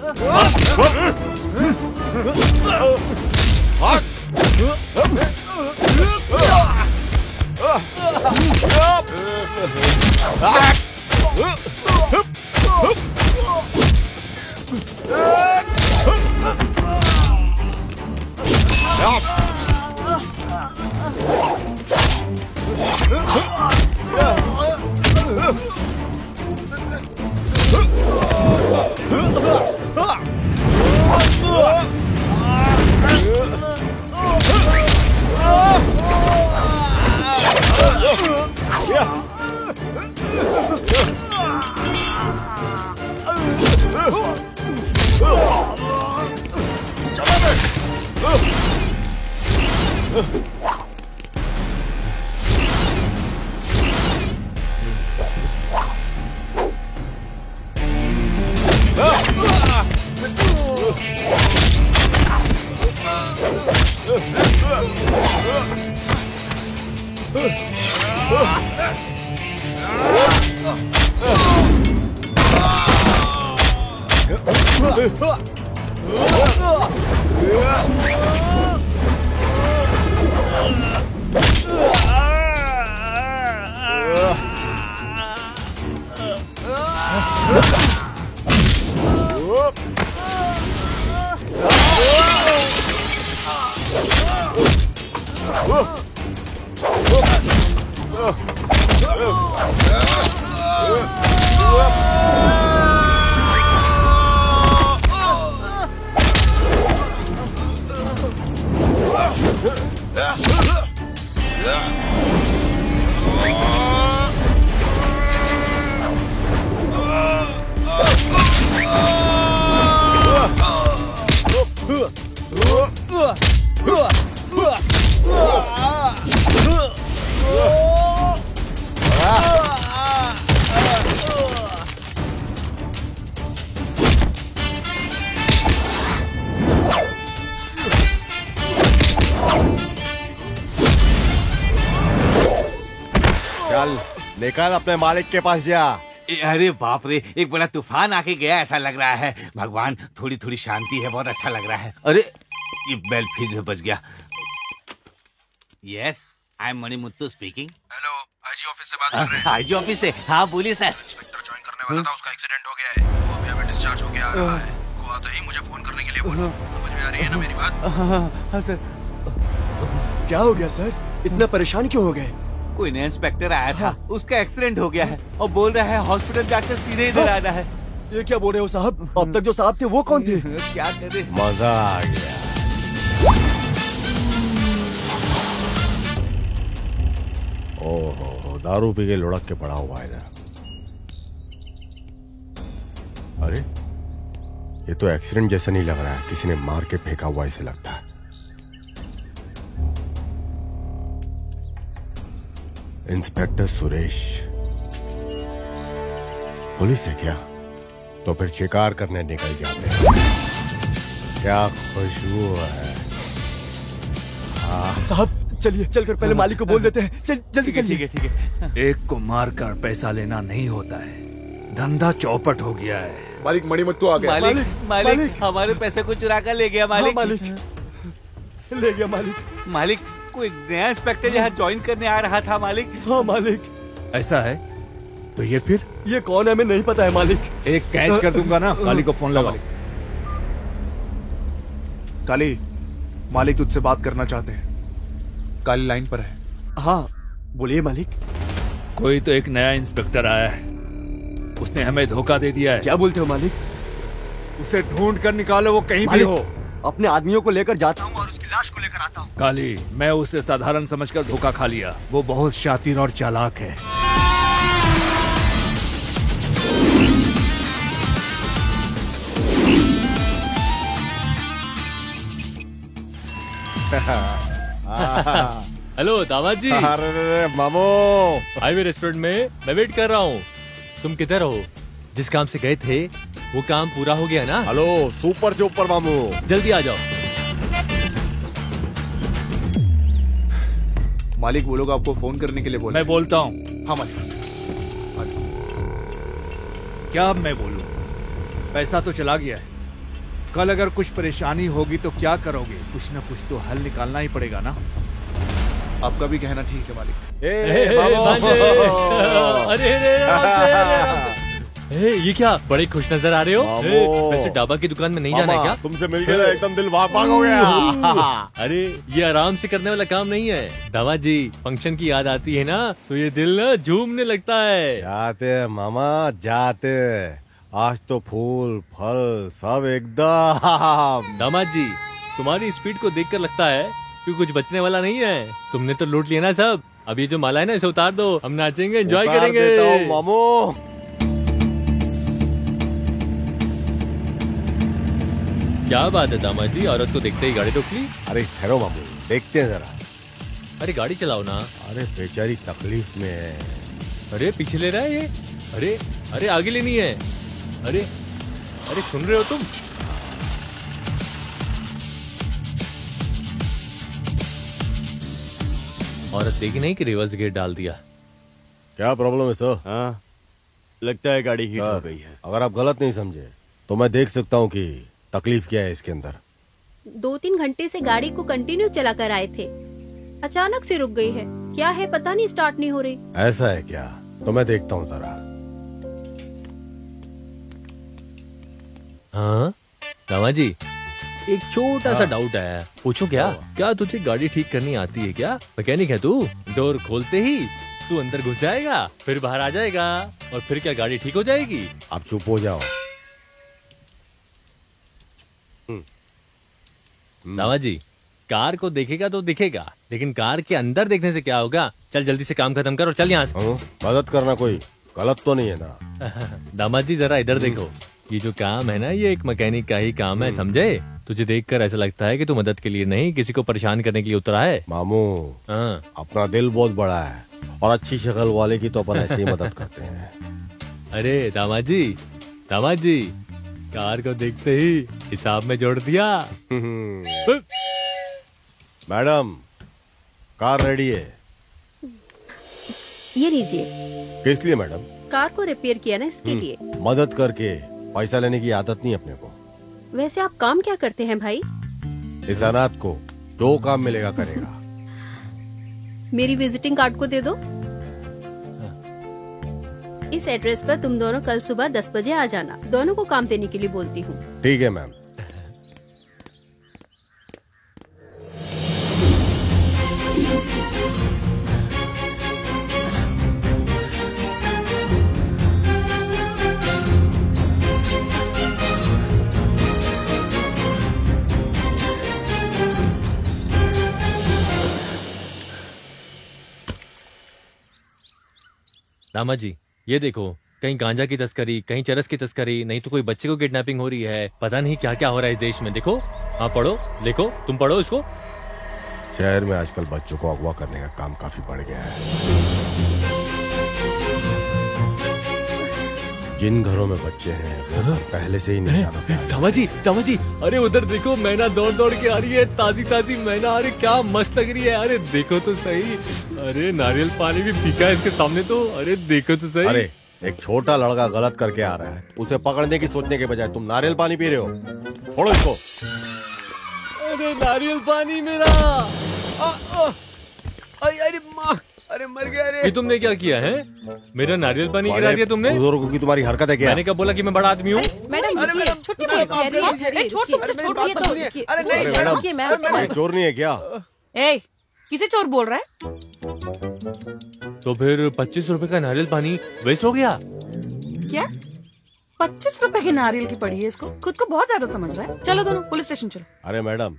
D: चल निकल अपने मालिक के पास जा।
A: अरे बाप रे, एक बड़ा तूफान आके गया ऐसा लग रहा है। भगवान, थोड़ी थोड़ी शांति है, बहुत अच्छा लग रहा है। अरे ये बेल फिर से बज गया। Yes, I am Manimuthu speaking.
H: Hello, IG office से बात कर रहे हैं।
A: आईजी ऑफिस से? हाँ बोलिए सर।
H: इंस्पेक्टर ज्वाइन करने वाला था, उसका एक्सीडेंट हो गया है, वो अभी डिस्चार्ज होके आ रहा है। वो आता ही मुझे फोन करने के लिए बोलो। समझ में आ रही है ना मेरी बात?
C: हाँ सर। क्या हो गया सर, इतना परेशान क्यों हो गए?
A: कोई नया इंस्पेक्टर आया था, उसका एक्सीडेंट हो गया है और बोल रहा है हॉस्पिटल जाकर सीधे इधर आना है।
C: ये क्या बोल रहे हो साहब? अब तक जो साहब थे वो कौन थे?
A: क्या करे?
D: मजा आ गया। ओहो, दारू पी के लुढ़क के पड़ा हुआ है इधर। अरे ये तो एक्सीडेंट जैसा नहीं लग रहा है, किसी ने मार के फेंका हुआ ऐसे लगता है। इंस्पेक्टर सुरेश पुलिस है क्या? तो फिर शिकार करने निकल जाते हैं। क्या खुशबू है।
C: साहब चलिए, चलकर पहले मालिक को बोल देते हैं। जल्दी चलिए।
A: ठीक है।
J: एक को मारकर पैसा लेना नहीं होता है, धंधा चौपट हो गया है।
I: मालिक मणिमुत्तु आ गया।
A: मालिक हमारे पैसे को चुरा कर ले गया। मालिक
C: ले गया मालिक।
A: मालिक, कोई नया इंस्पेक्टर यहाँ ज्वाइन करने आ रहा था मालिक।
C: हाँ मालिक।
J: ऐसा है तो ये फिर
C: ये कौन है हमें नहीं पता है मालिक।
J: एक कैच कर दूंगा ना। काली को फोन लगा।
F: काली, मालिक तुझसे बात करना चाहते हैं। काली लाइन पर है।
C: हाँ बोलिए मालिक।
J: कोई तो एक नया इंस्पेक्टर आया है, उसने हमें धोखा दे दिया है।
C: क्या बोलते हो मालिक?
J: उसे ढूंढ कर निकालो, वो कहीं भी हो।
C: अपने आदमियों को लेकर जाता हूँ और उसकी लाश को लेकर आता हूँ।
J: काली, मैं उसे साधारण समझकर धोखा खा लिया। वो बहुत शातिर और चालाक है।
M: हेलो दामाद जी।
D: अरे मामू,
M: हाईवे रेस्टोरेंट में मैं वेट कर रहा हूँ। तुम किधर हो? जिस काम से गए थे वो काम पूरा हो गया ना?
D: हेलो सुपर चुपर मामू,
M: जल्दी आ जाओ।
F: मालिक वो लोग आपको फोन करने के लिए बोले।
J: मैं बोलता हूँ।
F: हाँ मालिक।
J: क्या अब मैं बोलूं? पैसा तो चला गया है। कल अगर कुछ परेशानी होगी तो क्या करोगे? कुछ ना कुछ तो हल निकालना ही पड़ेगा ना।
F: आपका भी कहना ठीक है मालिक।
M: अरे ये क्या, बड़े खुश नजर आ रहे हो? वैसे डाबा की दुकान में नहीं जाना है क्या?
D: तुमसे मिल गया एकदम दिल भाग भाग हो गया।
M: अरे ये आराम से करने वाला काम नहीं है दावा जी। फंक्शन की याद आती है ना तो ये दिल ना झूमने लगता है।
D: जाते मामा जाते, आज तो फूल फल सब एकदम।
M: दामाद जी, तुम्हारी स्पीड को देखकर लगता है कि कुछ बचने वाला नहीं है। तुमने तो लूट लिया ना सब। अब ये जो माला है ना इसे उतार दो, हम नाचेंगे, एंजॉय करेंगे।
D: मामू
M: क्या बात है दामाद जी, औरत को देखते ही गाड़ी रोक ली?
D: अरे ठहरो मामू, देखते हैं जरा।
M: अरे गाड़ी चलाओ ना।
D: अरे बेचारी तकलीफ में है।
M: अरे पीछे ले रहा है ये। अरे अरे आगे लेनी है। अरे अरे सुन रहे हो तुम? औरत देखी नहीं कि रिवर्स गेट डाल दिया।
D: क्या प्रॉब्लम है सर?
C: हाँ लगता है गाड़ी हीट हो गई है।
D: अगर आप गलत नहीं समझे तो मैं देख सकता हूँ कि तकलीफ क्या है इसके अंदर।
L: 2-3 घंटे से गाड़ी को कंटिन्यू चला कर आए थे, अचानक से रुक गई है। क्या है पता नहीं, स्टार्ट नहीं हो रही।
D: ऐसा है क्या? तो मैं देखता हूँ जरा।
M: हाँ रामा जी, एक छोटा सा डाउट आया, पूछूं क्या? क्या तुझे गाड़ी ठीक करनी आती है क्या? मैकेनिक है तू? डोर खोलते ही तू अंदर घुस जाएगा, फिर बाहर आ जाएगा और फिर क्या गाड़ी ठीक हो जाएगी?
D: आप चुप हो जाओ।
M: रामा जी, कार को देखेगा तो दिखेगा, लेकिन कार के अंदर देखने से क्या होगा? चल जल्दी से काम खत्म कर और चल यहाँ से।
D: मदद करना कोई गलत तो नहीं है ना?
M: दामाद जी जरा इधर देखो, ये जो काम है ना ये एक मैकेनिक का ही काम है, समझे? तुझे देखकर ऐसा लगता है कि तू मदद के लिए नहीं किसी को परेशान करने के लिए उतरा है।
D: मामू अपना दिल बहुत बड़ा है और अच्छी शक्ल वाले की तो अपन ऐसे ही मदद करते हैं।
M: अरे दामाद जी कार को देखते ही हिसाब में जोड़ दिया।
D: मैडम कार रेडी है।
L: ये लीजिए।
D: किस लिए मैडम?
L: कार को रिपेयर किया ना, इसके लिए।
D: मदद करके पैसा लेने की आदत नहीं अपने को।
L: वैसे आप काम क्या करते हैं भाई?
D: इस अनाथ को जो काम मिलेगा करेगा।
L: मेरी विजिटिंग कार्ड को दे दो। इस एड्रेस पर तुम दोनों कल सुबह 10 बजे आ जाना। दोनों को काम देने के लिए बोलती हूँ।
D: ठीक है मैम।
M: दामाद जी, ये देखो, कहीं गांजा की तस्करी, कहीं चरस की तस्करी, नहीं तो कोई बच्चे को किडनैपिंग हो रही है। पता नहीं क्या क्या हो रहा है इस देश में। देखो, हाँ पढ़ो, लिखो, तुम पढ़ो इसको।
D: शहर में आजकल बच्चों को अगवा करने का काम काफी बढ़ गया है। जिन घरों में बच्चे हैं वो घर पहले से ही निशाना पे है।
M: दामाद जी, अरे उधर देखो, मैना दौड़ दौड़ के आ रही है, ताजी ताजी मैना। अरे क्या मस्त लग रही है। अरे देखो तो सही। अरे नारियल पानी भी फीका है इसके सामने तो। अरे देखो तो सही।
D: अरे एक छोटा लड़का गलत करके आ रहा है, उसे पकड़ने की सोचने के बजाय तुम नारियल पानी पी रहे हो। छोड़ो इसको।
M: अरे नारियल पानी मेरा।
B: अरे माँ, अरे मर गया। अरे
M: ये तुमने क्या किया है? मेरा नारियल पानी गिरा दिया तुमने।
D: बुजुर्गों की तुम्हारी हरकत है क्या?
M: मैंने कब बोला कि मैं बड़ा आदमी हूँ?
B: मैडम,
G: छुट्टी नहीं
D: चोर नहीं है क्या?
E: किसे चोर बोल रहा है?
M: तो फिर 25 रुपए का नारियल पानी वेस्ट हो गया
E: क्या? 25 रुपए की नारियल की पड़ी है इसको। खुद को बहुत ज्यादा समझ रहा है। चलो दोनों पुलिस स्टेशन चलो।
D: अरे मैडम,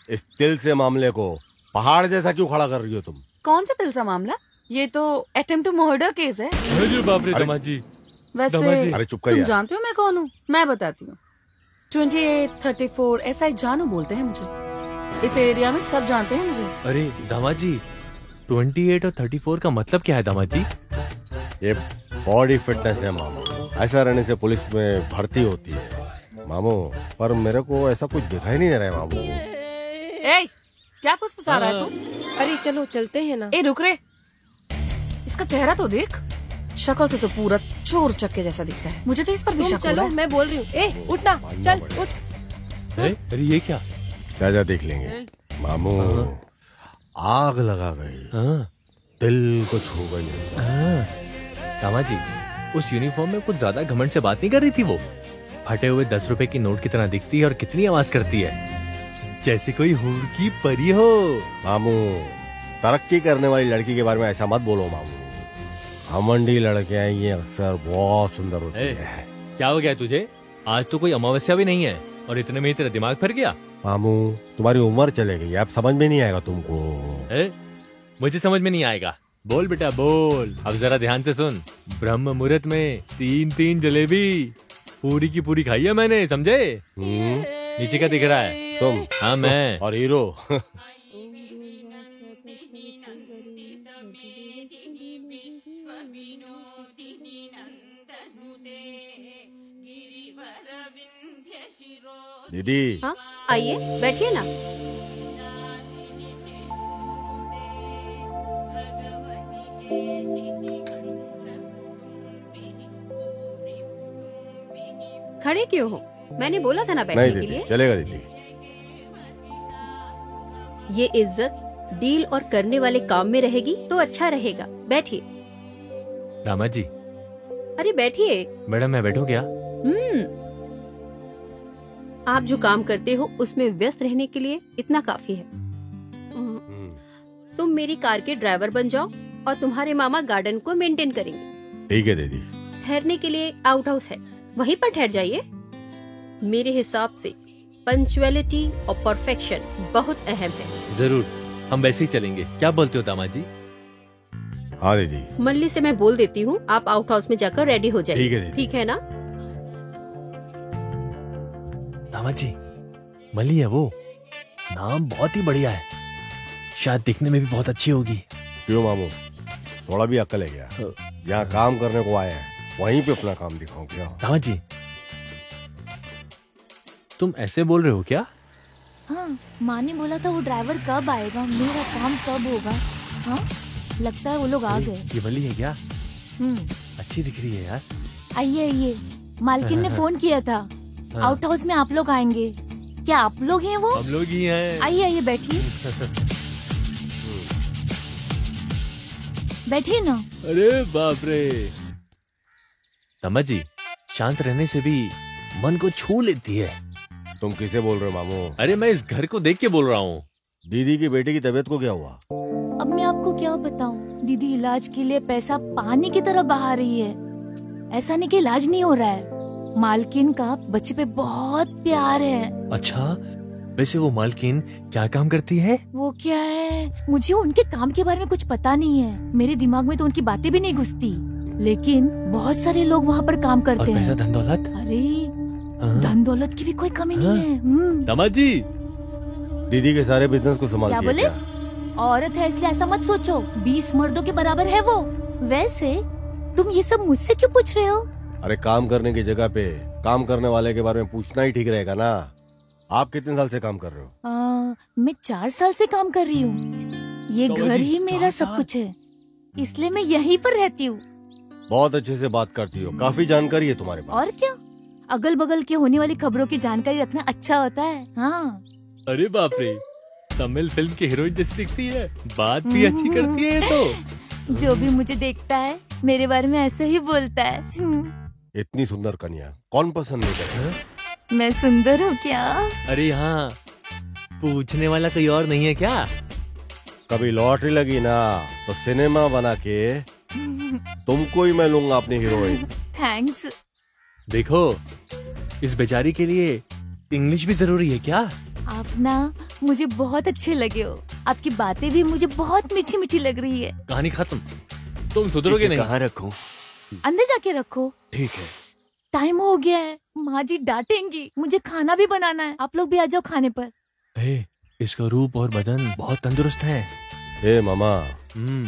D: इस तिल से मामले को पहाड़ जैसा क्यों खड़ा कर रही हो तुम?
E: कौन सा तिल सा मामला? ये तो अटेम्प्ट टू मर्डर केस है।
M: अरे बाप रे दामाद जी।
E: वैसे
D: अरे चुप कर
E: तुम
D: यार।
E: जानते हो मैं कौन हूँ? मैं बताती हूँ। 2834 SI जानू बोलते हैं मुझे। इस एरिया में सब जानते हैं मुझे।
M: अरे दामाद जी, 28 और 34 का मतलब क्या है दामाद जी?
D: ये बॉडी फिटनेस है मामू। ऐसा रहने से पुलिस में भर्ती होती है मामू। पर मेरे को ऐसा कुछ दिखाई नहीं दे रहा है मामू।
E: क्या फुसफुसा रहा है तू?
N: अरे चलो चलते हैं ना।
E: रुक रे, इसका चेहरा तो देख। शक्ल से तो पूरा चोर चक्के जैसा दिखता है। मुझे तो इस पर भी शक हो रहा
N: चलो,
E: है।
N: मैं बोल रही हूँ। उठना, चल उठ।
M: अरे ये क्या?
D: ताजा देख लेंगे मामू। आग लगा गई, दिल को छू गई।
M: दामाद जी, उस यूनिफॉर्म में कुछ ज्यादा घमंड से बात नहीं कर रही थी वो? फटे हुए 10 रुपए की नोट की तरह दिखती है और कितनी आवाज करती है, जैसे कोई हूर की परी हो।
D: मामू, तरक्की करने वाली लड़की के बारे में ऐसा मत बोलो मामू। घमंडी लड़कियां ये अक्सर बहुत सुंदर होती है।
M: क्या हो गया तुझे? आज तो कोई अमावस्या भी नहीं है और इतने में ही तेरा दिमाग फिर गया।
D: मामू, तुम्हारी उम्र चले गई, अब समझ में नहीं आएगा तुमको।
M: मुझे समझ में नहीं आएगा। बोल बेटा बोल। अब जरा ध्यान से सुन। ब्रह्म मुहूर्त में 3 जलेबी पूरी की पूरी खाई है मैंने, समझे? नीचे क्या दिख रहा है?
D: तुम।
M: हाँ मैं।
D: और हीरो। दीदी।
L: हाँ आइए, बैठिए ना। खड़े क्यों हो? मैंने बोला था ना बैठने
D: नहीं
L: के
D: दीदी,
L: लिए।
D: चलेगा दीदी।
L: ये इज्जत डील और करने वाले काम में रहेगी तो अच्छा रहेगा। बैठिए।
M: दामाद जी।
L: अरे बैठिए।
M: मैडम मैं बैठूं क्या?
L: आप जो काम करते हो उसमें व्यस्त रहने के लिए इतना काफी है। तुम मेरी कार के ड्राइवर बन जाओ और तुम्हारे मामा गार्डन को मेंटेन करेंगे।
D: ठीक है दीदी।
L: ठहरने के लिए आउट हाउस है, वहीं पर ठहर जाइए। मेरे हिसाब से पंक्चुअलिटी और परफेक्शन बहुत अहम है।
M: जरूर, हम वैसे ही चलेंगे। क्या बोलते हो दामाद जी?
D: हाँ दीदी।
L: मल्ली से मैं बोल देती हूँ, आप आउट हाउस में जाकर रेडी हो जाइए।
D: ठीक है दीदी।
L: ठीक है ना?
M: दामाद जी, मल्ली है वो। नाम बहुत ही बढ़िया है, शायद दिखने में भी बहुत अच्छी होगी।
D: क्यों मामू, थोड़ा भी अक्ल है क्या? जहाँ काम करने को आया है वहीं पे अपना काम दिखाओ क्या?
M: दामाद जी, तुम ऐसे बोल रहे हो क्या?
G: हाँ, माँ ने बोला था वो ड्राइवर कब आएगा, मेरा काम कब होगा। हाँ लगता है वो लोग आ गए।
M: ये वली है क्या?
G: हम्म,
M: अच्छी दिख रही है यार।
G: आइए आइए, मालकिन ने फोन किया था,
M: हाँ।
G: आउट हाउस में आप लोग आएंगे। क्या आप लोग हैं वो?
M: हम लोग ही हैं।
G: आइए आइए, बैठिए बैठिए ना।
M: अरे बाप रे, तम्मा जी शांत रहने से भी मन को छू लेती है।
D: तुम किसे बोल रहे हो मामू?
M: अरे मैं इस घर को देख के बोल रहा हूँ।
D: दीदी की बेटी की तबीयत को क्या हुआ?
G: अब मैं आपको क्या बताऊं, दीदी इलाज के लिए पैसा पानी की तरह बहा रही है। ऐसा नहीं कि इलाज नहीं हो रहा है, मालकिन का बच्चे पे बहुत प्यार है।
M: अच्छा, वैसे वो मालकिन क्या काम करती है?
G: वो क्या है, मुझे उनके काम के बारे में कुछ पता नहीं है। मेरे दिमाग में तो उनकी बातें भी नहीं घुसती, लेकिन बहुत सारे लोग वहाँ पर काम करते
M: और पैसा
G: हैं।
M: धन दौलत?
G: अरे धन दौलत की भी कोई कमी नहीं है।
M: तम्मा जी,
D: दीदी के सारे बिजनेस को
G: क्या
D: संभालती है
G: बोले?
D: क्या?
G: औरत है इसलिए ऐसा मत सोचो, 20 मर्दों के बराबर है वो। वैसे तुम ये सब मुझसे क्यों पूछ रहे हो?
D: अरे काम करने की जगह पे काम करने वाले के बारे में पूछना ही ठीक रहेगा ना। आप कितने साल से काम कर रहे हो?
G: मैं 4 साल से काम कर रही हूँ। ये
D: तो
G: घर
D: जी,
G: ही मेरा सब कुछ है, इसलिए मैं यहीं पर रहती हूँ।
D: बहुत अच्छे से बात करती हो, काफी जानकारी है तुम्हारे पास।
G: और क्या, अगल बगल के होने वाली खबरों की जानकारी रखना अच्छा होता है। हाँ।
M: अरे बाप रे, तमिल फिल्म की हीरोइन जैसी दिखती है, बात भी अच्छी करती है ये तो।
G: जो भी मुझे देखता है मेरे बारे में ऐसे ही बोलता है।
D: इतनी सुंदर कन्या कौन पसंद नहीं करे?
G: मैं सुंदर हूँ क्या?
M: अरे यहाँ पूछने वाला कोई और नहीं है क्या?
D: कभी लॉटरी लगी ना तो सिनेमा बना के तुमको ही मैं लूंगा अपनी हीरोइन।
G: थैंक्स।
M: देखो, इस बेचारी के लिए इंग्लिश भी जरूरी है क्या?
G: आप ना मुझे बहुत अच्छे लगे हो, आपकी बातें भी मुझे बहुत मीठी मीठी लग रही है।
M: कहानी खत्म, तुम सुधरोगे नहीं।
C: कहाँ रखूं?
G: अंदर जाके रखो।
C: ठीक है।
G: टाइम हो गया है, माँ जी डांटेंगी, मुझे खाना भी बनाना है। आप लोग भी आ जाओ खाने पर।
M: इसका रूप और बदन बहुत तंदुरुस्त है।
D: ए मामा,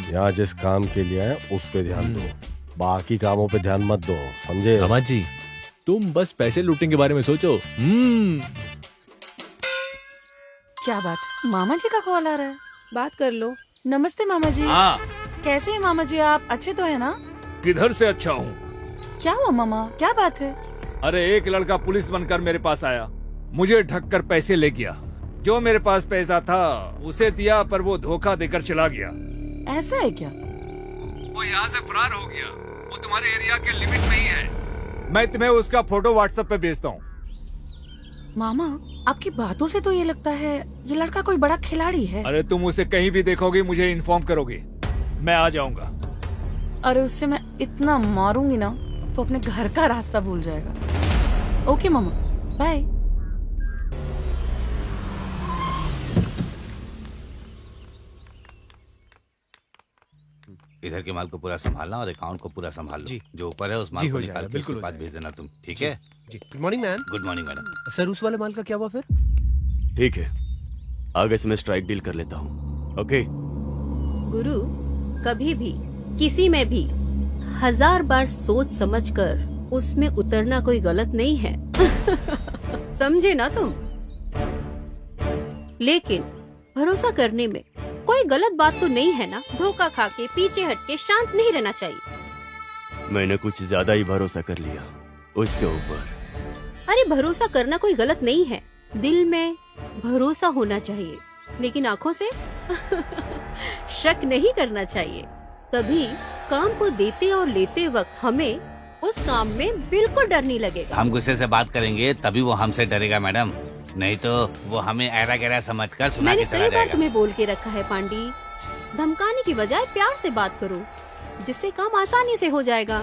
D: यहाँ जिस काम के लिए आए उस पे ध्यान दो, बाकी कामों पे ध्यान मत दो, समझे?
M: मामा जी, तुम बस पैसे लूटने के बारे में सोचो।
E: क्या बात, मामा जी का कॉल आ रहा है,
N: बात कर लो।
E: नमस्ते मामा जी।
J: हाँ।
E: कैसे हैं मामा जी, आप अच्छे तो है ना?
J: किधर से अच्छा हूँ?
E: क्या हुआ मामा, क्या बात है?
J: अरे एक लड़का पुलिस बनकर मेरे पास आया, मुझे ढककर पैसे ले गया। जो मेरे पास पैसा था उसे दिया, पर वो धोखा देकर चला गया।
E: ऐसा है क्या?
J: वो यहाँ से फरार हो गया, वो तुम्हारे एरिया के लिमिट में ही है। मैं तुम्हें उसका फोटो व्हाट्सएप पे भेजता हूँ।
E: मामा, आपकी बातों से तो ये लगता है ये लड़का कोई बड़ा खिलाड़ी है।
J: अरे तुम उसे कहीं भी देखोगे मुझे इन्फॉर्म करोगे, मैं आ जाऊंगा।
E: अरे उससे मैं इतना मारूंगी ना तो अपने घर का रास्ता भूल जाएगा। ओके मामा, बाय।
A: इधर के माल को पूरा संभालना और अकाउंट को पूरा संभाल लो।
B: जी।
A: जो ऊपर है उस माल
B: जी,
A: को
B: हो
A: निकाल
B: जाएगा,
A: के
B: बिल्कुल
A: उसके
B: हो
A: बाद भेज देना तुम, ठीक
B: जी,
A: है?
B: जी। Good morning ma'am.
A: Good morning madam.
B: Sir, उस वाले माल का क्या हुआ फिर?
C: ठीक है, आगे से मैं स्ट्राइक डील कर लेता हूँ। ओके
K: गुरु, कभी भी किसी में भी 1000 बार सोच समझकर उसमें उतरना कोई गलत नहीं है। समझे ना तुम? लेकिन भरोसा करने में कोई गलत बात तो नहीं है ना? धोखा खा के पीछे हट के शांत नहीं रहना चाहिए।
C: मैंने कुछ ज्यादा ही भरोसा कर लिया उसके ऊपर।
K: अरे भरोसा करना कोई गलत नहीं है, दिल में भरोसा होना चाहिए, लेकिन आंखों से शक नहीं करना चाहिए। तभी काम को देते और लेते वक्त हमें उस काम में बिल्कुल डर नहीं लगेगा।
A: हम गुस्से से बात करेंगे तभी वो हमसे डरेगा मैडम, नहीं तो वो हमें ऐरा गैरा समझकर सुना
K: मैंने
A: के चला
K: कई बार
A: जाएगा।
K: तुम्हें बोल के रखा है पांडी, धमकाने की बजाय प्यार से बात करो, जिससे काम आसानी से हो जाएगा।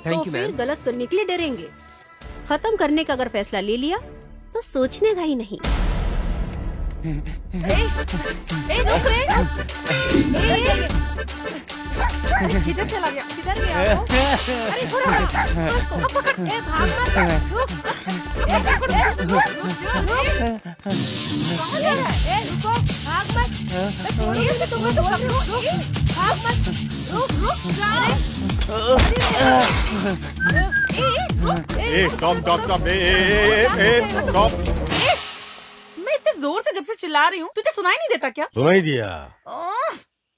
K: तो फिर गलत करने के लिए डरेंगे। खत्म करने का अगर फैसला ले लिया तो सोचने का ही नहीं।
E: रुक रे। किधर चला गया? किधर गया वो? अरे थोड़ा उसको अब पकड़। भाग मत, रुक। कहाँ जा रहा है? रुको, भाग मत। छोड़िए उसे, तुम्हें तो रुक, भाग मत, रुक जाओ।
D: Stop stop stop, stop.
E: मैं इतने जोर से जब से चिल्ला रही हूँ तुझे सुनाई नहीं देता क्या?
D: सुनाई दिया।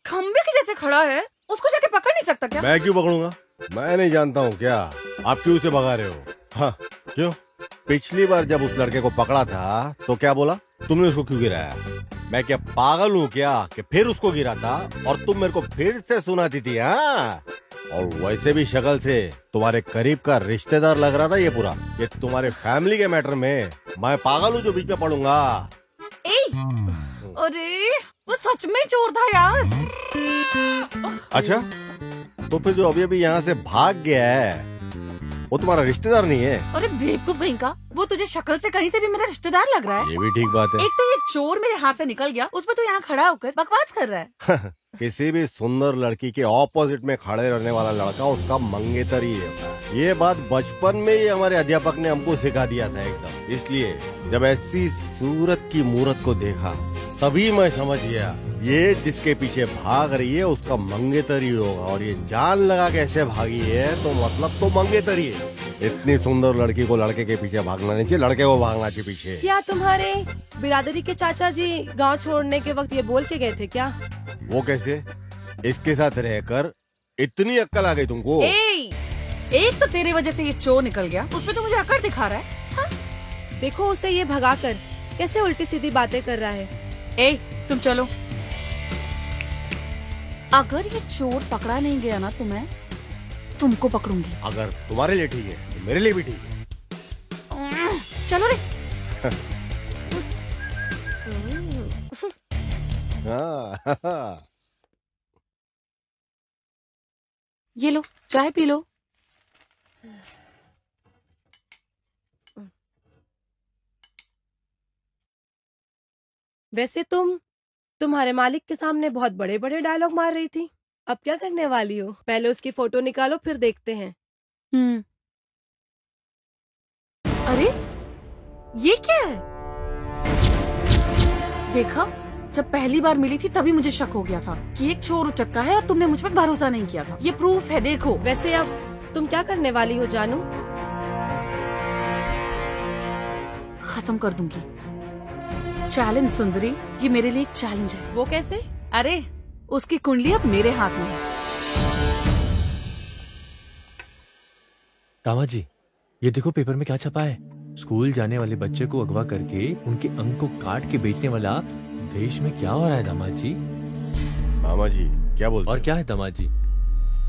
E: खंबे के जैसे खड़ा है, उसको जाके पकड़ नहीं सकता क्या?
D: मैं क्यों पकड़ूंगा? मैं नहीं जानता हूँ क्या? आप क्यों उसे भगा रहे हो? हाँ क्यों? पिछली बार जब उस लड़के को पकड़ा था तो क्या बोला? तुमने उसको क्यों गिराया? मैं क्या पागल हूँ क्या कि फिर उसको गिरा था और तुम मेरे को फिर से सुनाती थी? हाँ, और वैसे भी शक्ल से तुम्हारे करीब का रिश्तेदार लग रहा था ये पूरा। ये तुम्हारे फैमिली के मैटर में मैं पागल हूँ जो बीच में पड़ूंगा।
E: अरे वो सच में चोर था यार।
D: अच्छा, तो फिर जो अभी अभी यहाँ से भाग गया है वो तुम्हारा रिश्तेदार नहीं है?
E: अरे बेवकूफ कहीं का, वो तुझे शक्ल से कहीं से भी मेरा रिश्तेदार लग रहा है।
D: ये भी ठीक बात है।
E: एक तो ये चोर मेरे हाथ से निकल गया, उसमें तो यहाँ खड़ा होकर बकवास कर रहा है।
D: किसी भी सुंदर लड़की के ऑपोजिट में खड़े रहने वाला लड़का उसका मंगेतर ही है। ये बात बचपन में ही हमारे अध्यापक ने हमको सिखा दिया था एकदम। इसलिए जब ऐसी सूरत की मूरत को देखा तभी मैं समझ गया ये जिसके पीछे भाग रही है उसका मंगेतर ही होगा। और ये जान लगा कैसे भागी है तो मतलब तो मंगेतर ही है। इतनी सुंदर लड़की को लड़के के पीछे भागना नहीं चाहिए, लड़के को भागना चाहिए पीछे।
N: क्या तुम्हारे बिरादरी के चाचा जी गांव छोड़ने के वक्त ये बोल के गए थे क्या?
D: वो कैसे? इसके साथ रहकर इतनी अक्ल आ गई तुमको?
E: एक तो तेरे वजह से ये चोर निकल गया, उसमें तो मुझे अकड़ दिखा रहा है। हाँ?
N: देखो उसे ये भगाकर कैसे उल्टी सीधी बातें कर रहा है।
E: तुम चलो। अगर ये चोर पकड़ा नहीं गया ना तो मैं तुमको पकड़ूंगी।
D: अगर तुम्हारे लिए ठीक है तो मेरे लिए भी ठीक है।
E: चलो रे। ये लो चाय पी लो।
N: वैसे तुम्हारे मालिक के सामने बहुत बड़े बड़े डायलॉग मार रही थी, अब क्या करने वाली हो? पहले उसकी फोटो निकालो फिर देखते हैं।
E: अरे ये क्या है? देखा, जब पहली बार मिली थी तभी मुझे शक हो गया था कि एक चोर उचक्का है और तुमने मुझ पर भरोसा नहीं किया था। ये प्रूफ है, देखो।
N: वैसे अब तुम क्या करने वाली हो जानू?
E: खत्म कर दूंगी। चैलेंज सुंदरी, ये मेरे लिए एक चैलेंज है।
N: वो कैसे?
E: अरे उसकी कुंडली अब मेरे हाथ में है।
M: कामा जी, ये देखो पेपर में क्या छपा है। स्कूल जाने वाले बच्चे को अगवा करके उनके अंग को काट के बेचने वाला देश में क्या हो रहा है दामाद जी?
D: मामा जी क्या बोलते?
M: और क्या है दामाद जी?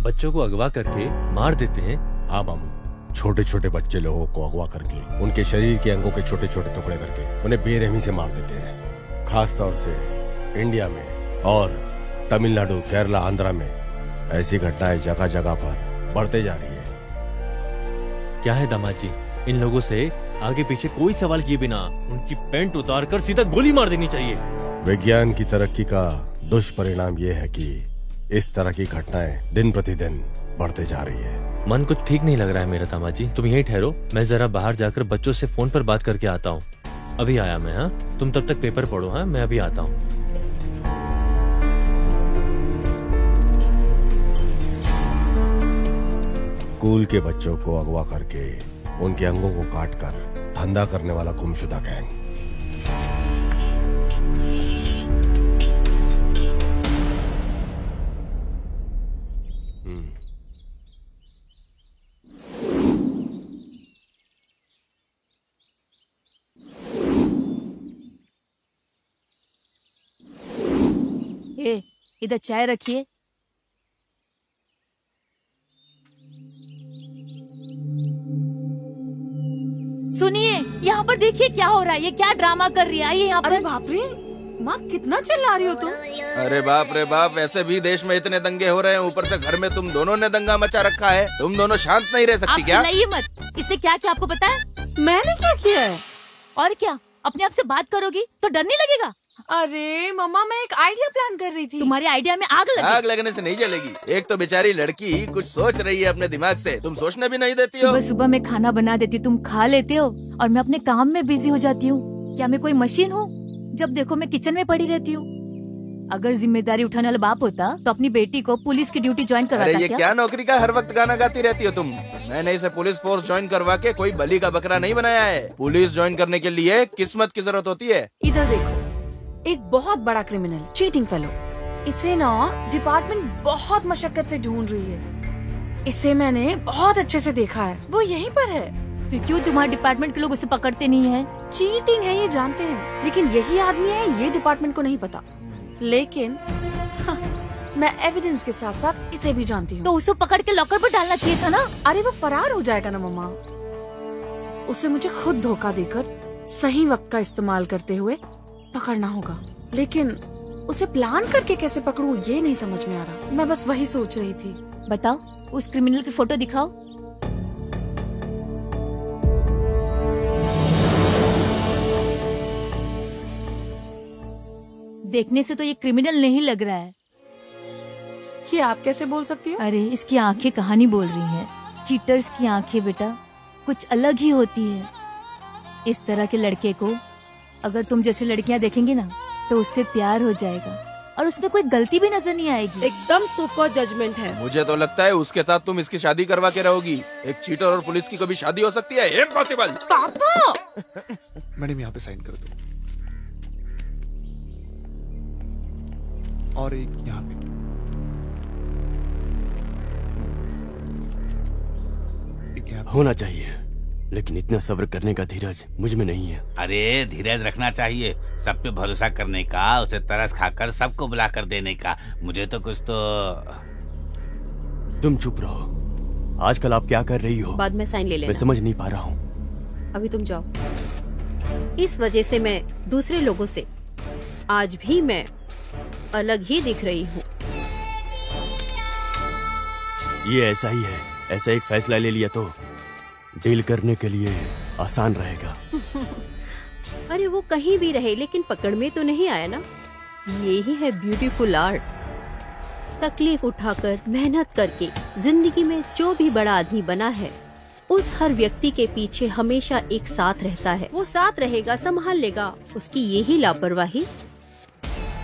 M: बच्चों को अगवा करके मार देते हैं।
D: हाँ मामू, छोटे छोटे बच्चे लोगों को अगवा करके उनके शरीर के अंगों के छोटे छोटे टुकड़े करके उन्हें बेरहमी से मार देते हैं। खास तौर से इंडिया में और तमिलनाडु, केरला, आंध्रा में ऐसी घटनाएं जगह जगह पर बढ़ते जा रही है।
M: क्या है दामाद जी, इन लोगों से आगे पीछे कोई सवाल किए बिना उनकी पैंट उतार कर सीधा गोली मार देनी चाहिए।
D: विज्ञान की तरक्की का दुष्परिणाम ये है कि इस तरह की घटनाएं दिन प्रतिदिन बढ़ते जा रही है।
M: मन कुछ ठीक नहीं लग रहा है मेरा दामाद जी, तुम यहीं ठहरो, मैं जरा बाहर जाकर बच्चों से फोन पर बात करके आता हूँ। अभी आया मैं। हाँ, तुम तब तक पेपर पढ़ो। हाँ, मैं अभी आता हूँ।
D: स्कूल के बच्चों को अगवा करके उनके अंगों को काटकर धंधा करने वाला गुमशुदा गैंग।
G: इधर चाय रखिए। सुनिए, यहाँ पर देखिए क्या हो रहा है। ये क्या ड्रामा कर रही है? आइए यहाँ पर।
E: अरे बाप रे, माँ कितना चिल्ला रही हो तुम?
I: अरे बाप रे बाप, वैसे भी देश में इतने दंगे हो रहे हैं, ऊपर से घर में तुम दोनों ने दंगा मचा रखा है। तुम दोनों शांत नहीं रह सकती क्या?
G: आप चिल्लाइए मत। इससे क्या क्या आपको पता है?
E: मैंने क्या किया है?
G: और क्या, अपने आप से बात करोगी तो डर नहीं लगेगा?
E: अरे मम्मा, मैं एक आइडिया प्लान कर रही थी।
G: तुम्हारे आइडिया में आग लगी?
I: आग लगने से नहीं जलेगी। एक तो बेचारी लड़की कुछ सोच रही है अपने दिमाग से, तुम सोचने भी नहीं देती हो।
G: सुबह सुबह मैं खाना बना देती हूँ, तुम खा लेते हो और मैं अपने काम में बिजी हो जाती हूँ। क्या मैं कोई मशीन हूँ? जब देखो मैं किचन में पड़ी रहती हूँ। अगर जिम्मेदारी उठाने वाला बाप होता तो अपनी बेटी को पुलिस की ड्यूटी ज्वाइन करवाता।
I: अरे ये क्या नौकरी का हर वक्त गाना गाती रहती हो तुम? मैंने इसे पुलिस फोर्स ज्वाइन करवा के कोई बलि का बकरा नहीं बनाया है। पुलिस ज्वाइन करने के लिए किस्मत की जरूरत होती है।
E: इधर देखो, एक बहुत बड़ा क्रिमिनल, चीटिंग फेलो। इसे ना डिपार्टमेंट बहुत मशक्कत से ढूंढ रही है। इसे मैंने बहुत अच्छे से देखा है, वो यहीं पर है।
G: फिर क्यों तुम्हारे डिपार्टमेंट के लोग उसे पकड़ते नहीं हैं?
E: चीटिंग है ये जानते हैं, लेकिन यही आदमी है ये डिपार्टमेंट को नहीं पता। लेकिन हाँ, मैं एविडेंस के साथ साथ इसे भी जानती हूँ।
G: तो उसे पकड़ के लॉकर पर डालना चाहिए था ना।
E: अरे वो फरार हो जाएगा ना मम्मा। उसे मुझे खुद धोखा देकर सही वक्त का इस्तेमाल करते हुए पकड़ना होगा, लेकिन उसे प्लान करके कैसे पकड़ूं ये नहीं समझ में आ रहा। मैं बस वही सोच रही थी।
G: बताओ, उस क्रिमिनल की फोटो दिखाओ। देखने से तो ये क्रिमिनल नहीं लग रहा है।
E: ये आप कैसे बोल सकती हो?
G: अरे इसकी आंखें कहानी बोल रही हैं। चीटर्स की आंखें बेटा कुछ अलग ही होती है। इस तरह के लड़के को अगर तुम जैसी लड़कियां देखेंगी ना तो उससे प्यार हो जाएगा और उसमें कोई गलती भी नजर नहीं आएगी।
N: एकदम सुपर जजमेंट है।
I: मुझे तो लगता है उसके साथ तुम इसकी शादी करवा के रहोगी। एक चीटर और पुलिस की कभी शादी हो सकती है? इम्पॉसिबल।
E: पापा
F: मैडम यहाँ पे साइन कर दो, और एक यहाँ पे। एक यहाँ पे
C: होना चाहिए, लेकिन इतना सब्र करने का धीरज मुझ में नहीं है।
A: अरे धीरज रखना चाहिए, सब पे भरोसा करने का, उसे तरस खाकर सबको बुलाकर देने का। मुझे तो कुछ तो।
C: तुम चुप रहो। आजकल आप क्या कर रही हो?
K: बाद में साइन ले लेना।
C: मैं समझ नहीं पा रहा हूँ।
K: अभी तुम जाओ। इस वजह से मैं दूसरे लोगों से आज भी मैं अलग ही दिख रही हूँ।
C: ये ऐसा ही है। ऐसा एक फैसला ले लिया तो डील करने के लिए आसान रहेगा।
K: अरे वो कहीं भी रहे लेकिन पकड़ में तो नहीं आया ना। ये ही है ब्यूटीफुल आर्ट। तकलीफ उठाकर मेहनत करके जिंदगी में जो भी बड़ा आदमी बना है, उस हर व्यक्ति के पीछे हमेशा एक साथ रहता है। वो साथ रहेगा, संभाल लेगा। उसकी यही लापरवाही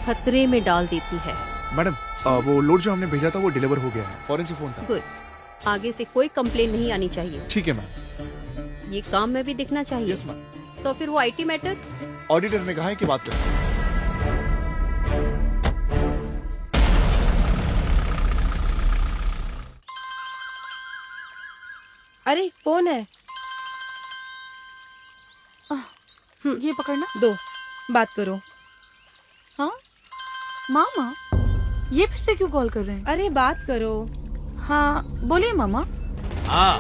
K: खतरे में डाल देती है।
F: मैडम वो लोड जो हमने भेजा था वो डिलीवर हो गया है। फॉरेन से फोन था।
K: गुड। आगे से कोई कंप्लेन नहीं आनी चाहिए।
F: ठीक है मैम।
K: ये काम में भी दिखना चाहिए।
F: Yes ma'am.
K: तो फिर वो आईटी मैटर
F: ऑडिटर ने कहा है कि बात करें।
N: अरे फोन है।
E: ये पकड़ना।
N: दो, बात करो।
E: हाँ मामा, ये फिर से क्यों कॉल कर रहे हैं?
N: अरे बात करो।
E: हाँ बोलिए मामा।
J: हाँ,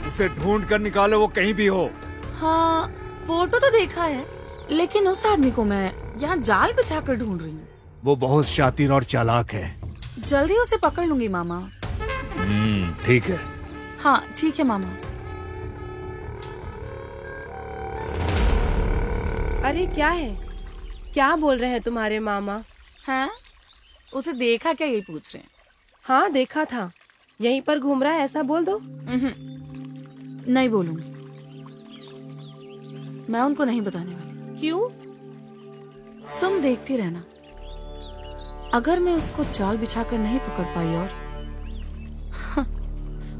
J: उसे ढूंढ कर निकालो, वो कहीं भी हो।
E: हाँ फोटो तो देखा है, लेकिन उस आदमी को मैं यहाँ जाल बिछा कर ढूंढ रही हूँ।
F: वो बहुत शातिर और चालाक है।
E: जल्दी उसे पकड़ लूंगी मामा।
J: ठीक है।
E: हाँ ठीक है मामा।
N: अरे क्या है, क्या बोल रहे हैं तुम्हारे मामा?
E: हैं? उसे देखा क्या, यही पूछ रहे हैं।
N: हाँ देखा था, यहीं पर घूम रहा है, ऐसा बोल दो।
E: नहीं बोलूंगी, मैं उनको नहीं बताने वाली।
N: क्यों?
E: तुम देखती रहना, अगर मैं उसको जाल बिछाकर नहीं पकड़ पाई और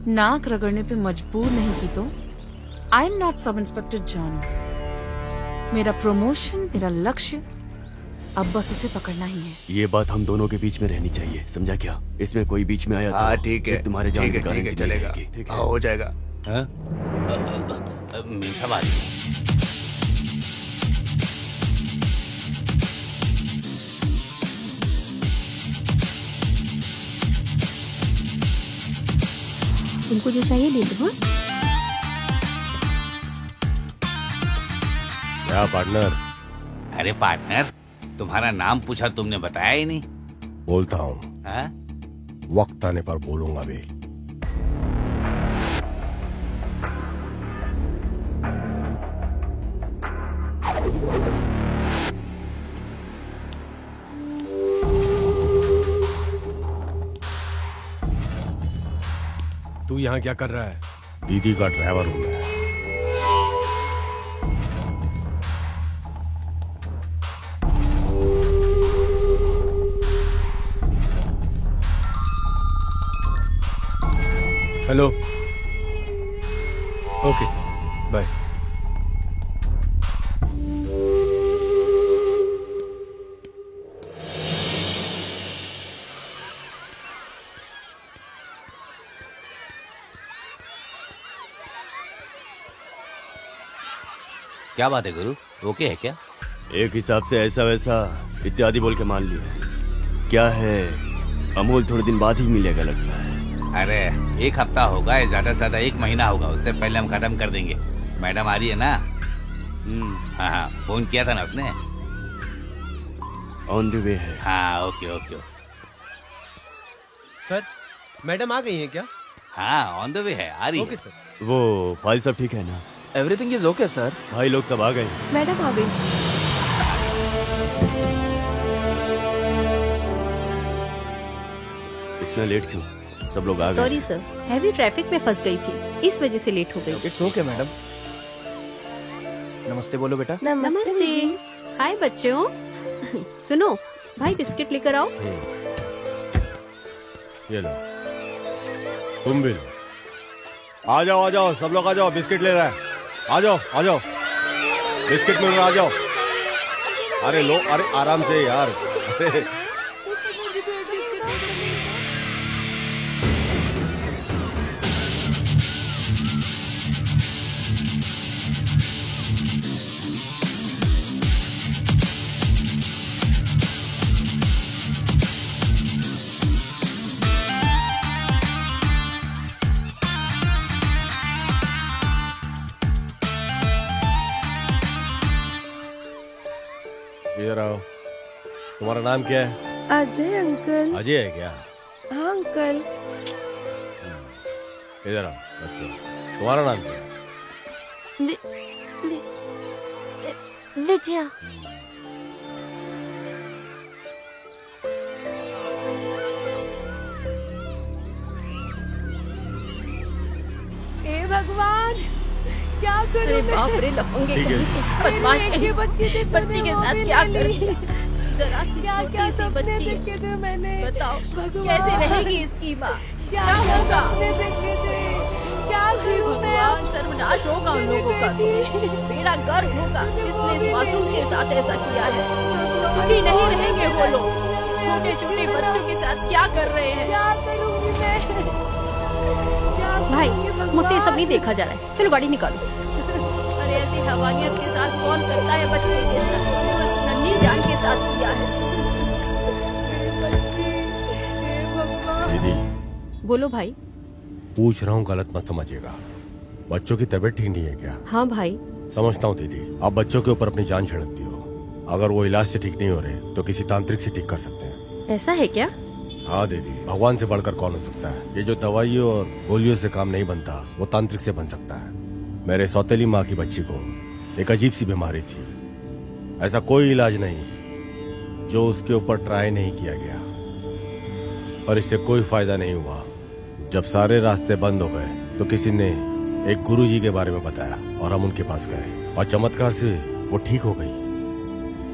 E: नाक रगड़ने पे मजबूर नहीं की तो I am not sub inspector जानू। मेरा प्रमोशन, मेरा लक्ष्य अब बस उसे पकड़ना ही है।
C: ये बात हम दोनों के बीच में रहनी चाहिए, समझा क्या? इसमें कोई बीच में आया
F: हाँ
C: तो
F: ठीक है,
C: तुम्हारे जान
F: ठीक है, चलेगा। हाँ हो जाएगा।
A: मीन साहब आ रही है।
K: तुमको जो चाहिए ले दो।
D: क्या पार्टनर?
A: अरे पार्टनर, तुम्हारा नाम पूछा, तुमने बताया ही नहीं।
D: बोलता हूँ, वक्त आने पर बोलूंगा भी।
B: तू यहाँ क्या कर रहा है?
D: दीदी का ड्राइवर हूँ मैं।
B: Hello, okay bye.
A: क्या बात है गुरु, ओके है क्या?
C: एक हिसाब से ऐसा वैसा इत्यादि बोल के मान लिया। क्या है, अमोल थोड़े दिन बाद ही मिलेगा लगता है।
A: अरे 1 हफ्ता होगा या ज्यादा से ज्यादा 1 महीना होगा, उससे पहले हम खत्म कर देंगे। मैडम आ रही है ना? हाँ, फोन किया था ना उसने।
C: ऑन द वे है।
A: हाँ ओके ओके।
B: सर मैडम आ गई हैं क्या?
A: हाँ ऑन द वे है, आ रही है।
B: Okay sir.
C: वो फाइल सब ठीक है ना?
I: Everything is okay sir.
C: भाई लोग सब आ गए।
N: मैडम आ गई।
C: इतना लेट क्यों? सब लोग आ गए।
K: सॉरी सर, हैवी ट्रैफिक में फंस गई थी, इस वजह से लेट हो गई।
I: It's okay madam. नमस्ते बोलो बेटा।
K: नमस्ते। हाय बच्चों। सुनो भाई, बिस्किट लेकर आओ।
D: ये लो, तुम भी लो। आ जाओ सब लोग आ जाओ, बिस्किट ले रहा है। आ जाओ बिस्किट मिल रहा, आ जाओ। अरे लो, अरे आराम से यार। अरे इधर आओ। तुम्हारा नाम क्या है?
N: अजय अंकल।
D: अजय है क्या?
N: हाँ अंकल।
D: इधर आओ बच्चों, तुम्हारा नाम क्या है?
L: विद्या।
N: हे भगवान, क्या करूं?
K: अरे बाप रे, लफंगे
D: ठीक है।
K: बदमाश
N: मेरी एक
K: कहीं।
N: ही बच्ची थी,
K: बच्ची के साथ
N: तूने
K: क्या
N: वो भी
K: कर
N: ले ली।
K: जरा सी
N: क्या
K: छोटी
N: क्या
K: सी
N: सपने
K: बच्ची है।
N: देखे थे मैंने?
K: बताओ
N: भगवान।
K: कैसे रहेगी इसकी माँ?
N: क्या
K: क्या
N: क्या
K: होगा?
N: सपने देखे थे? क्या करूं मैं?
K: भगवान, सर्वनाश होगा उन लोगों का, बेड़ा गर्क होगा जिसने इस मासूम के साथ ऐसा किया है। सुखी नहीं रहेंगे वो लोग। छोटे छोटे बच्चों के साथ क्या कर रहे हैं?
N: क्या करूंगी मैं?
K: भाई मुझसे ये सब नहीं देखा जा रहा है, चलो गाड़ी निकालो। अरे ऐसी हवानियत के साथ कौन करता है बच्चे के साथ, जो इस नन्ही जान के साथ किया है?
D: दीदी
K: बोलो भाई।
D: पूछ रहा हूँ, गलत मत समझिएगा। बच्चों की तबीयत ठीक नहीं है क्या?
K: हाँ भाई।
D: समझता हूँ दीदी, आप बच्चों के ऊपर अपनी जान छिड़कती हो। अगर वो इलाज से ठीक नहीं हो रहे तो किसी तांत्रिक से ठीक कर सकते हैं।
K: ऐसा है क्या?
D: हाँ दीदी, भगवान से बढ़कर कौन हो सकता है? ये जो दवाइयों और गोलियों से काम नहीं बनता, वो तांत्रिक से बन सकता है। मेरे सौतेली माँ की बच्ची को एक अजीब सी बीमारी थी। ऐसा कोई इलाज नहीं जो उसके ऊपर ट्राई नहीं किया गया, पर इससे कोई फायदा नहीं हुआ। जब सारे रास्ते बंद हो गए तो किसी ने एक गुरुजी के बारे में बताया और हम उनके पास गए और चमत्कार से वो ठीक हो गई।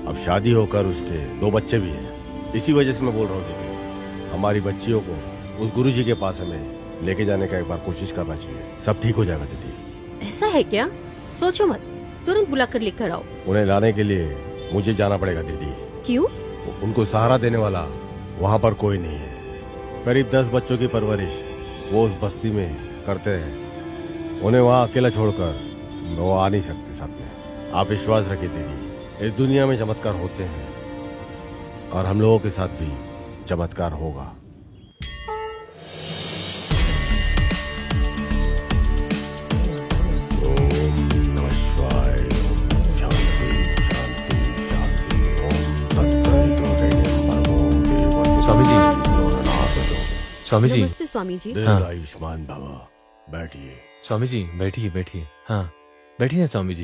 D: अब शादी होकर उसके 2 बच्चे भी हैं। इसी वजह से मैं बोल रहा हूँ दीदी, हमारी बच्चियों को उस गुरुजी के पास हमें लेके जाने का एक बार कोशिश करना चाहिए। सब ठीक हो जाएगा दीदी।
K: ऐसा है क्या? सोचो मत, तुरंत बुलाकर लेकर आओ।
D: उन्हें लाने के लिए मुझे जाना पड़ेगा दीदी।
K: क्यों?
D: उनको सहारा देने वाला वहाँ पर कोई नहीं है। करीब 10 बच्चों की परवरिश वो उस बस्ती में करते हैं। उन्हें वहाँ अकेला छोड़कर वो आ नहीं सकते साथ में। आप विश्वास रखिए दीदी, इस दुनिया में चमत्कार होते हैं और हम लोगों के साथ भी चमत्कार होगा।
M: स्वामी जी।
K: नमस्ते स्वामी जी।
D: दीर्घायुष्मान भव। बैठिए
M: स्वामी जी, बैठिए बैठिए। हाँ बैठिए ना स्वामी जी।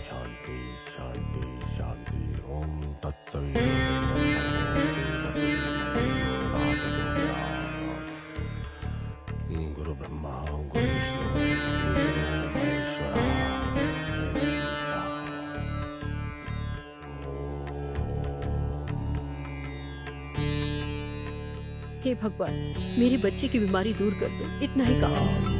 D: शांति शांति शांति। ओम तत्सवितुर्वरेण्यं गुरु ब्रह्मा गुरु विष्णु गुरु महेश्वरा।
O: हे भगवान, मेरे बच्चे की बीमारी दूर कर दो, इतना ही काफी है।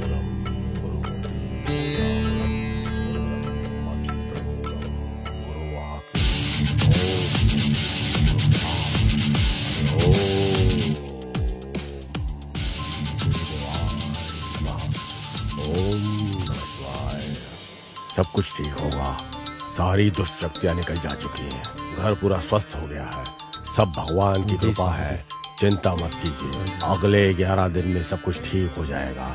D: सब कुछ ठीक होगा। सारी दुष्ट शक्तियां निकल जा चुकी हैं। घर पूरा स्वस्थ हो गया है। सब भगवान की कृपा है। चिंता मत कीजिए, अगले 11 दिन में सब कुछ ठीक हो जाएगा।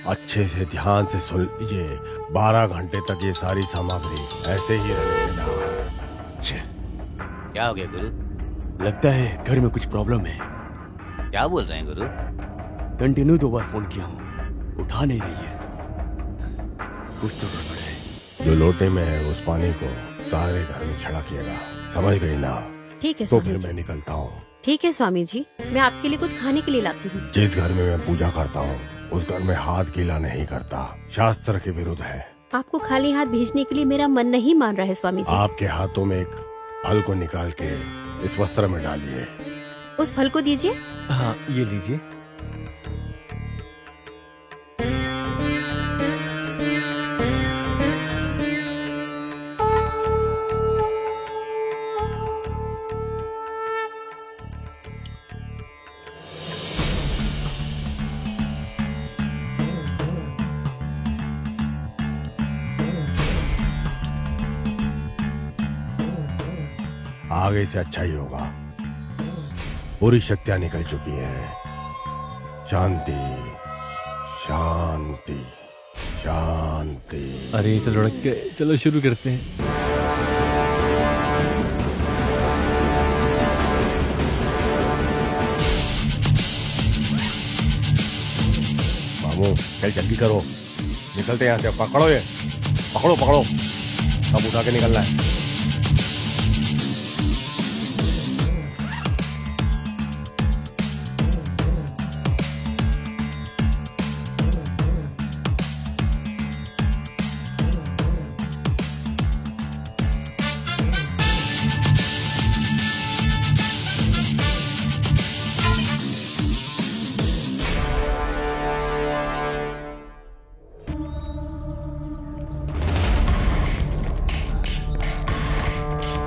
D: अच्छे से ध्यान से सुन लीजिए, 12 घंटे तक ये सारी सामग्री ऐसे ही रहने देना।
A: क्या हो गया गुरु?
C: लगता है घर में कुछ प्रॉब्लम है।
A: क्या बोल रहे हैं गुरु?
C: कंटिन्यू 2 बार फोन किया हूँ, उठा नहीं रही है। कुछ तो गड़बड़ है।
D: जो लोटे में है उस पानी को सारे घर में छिड़किएगा, समझ गई ना?
O: ठीक है
D: तो
O: स्वामी
D: फिर
O: जी।
D: मैं निकलता हूँ।
O: ठीक है स्वामी जी, मैं आपके लिए कुछ खाने के लिए लाती हूँ।
D: जिस घर में मैं पूजा करता हूँ उस घर में हाथ गीला नहीं करता, शास्त्र के विरुद्ध है।
O: आपको खाली हाथ भेजने के लिए मेरा मन नहीं मान रहा है स्वामी जी।
D: आपके हाथों में एक फल को निकाल के इस वस्त्र में डालिए।
O: उस फल को दीजिए।
M: हाँ, ये लीजिए।
D: आगे से अच्छा ही होगा। बुरी शक्तियां निकल चुकी हैं। शांति शांति शांति।
M: अरे ये तो लुढ़क गए, चलो शुरू करते हैं।
D: मामू चल जल्दी करो, निकलते हैं यहाँ से। पकड़ो ये, पकड़ो पकड़ो, सब उठा के निकलना है।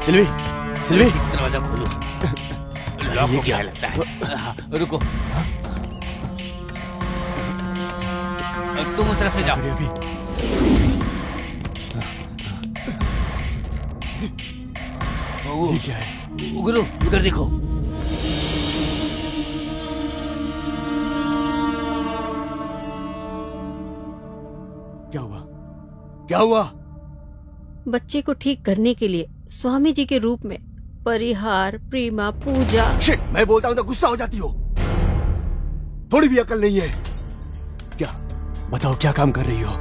C: सिल्वी, सिल्वी,
A: दरवाजा खोलो। लॉक हो गया लगता है। हाँ, रुको, तुम उस तरफ से जाओ।
C: अभी
A: ये क्या है? गुरु उधर देखो।
C: क्या हुआ? क्या हुआ?
O: बच्चे को ठीक करने के लिए स्वामी जी के रूप में परिहार, प्रेमा, पूजा।
C: शिट, मैं बोलता हूँ तो गुस्सा हो जाती हो। थोड़ी भी अकल नहीं है क्या? बताओ क्या काम कर रही हो?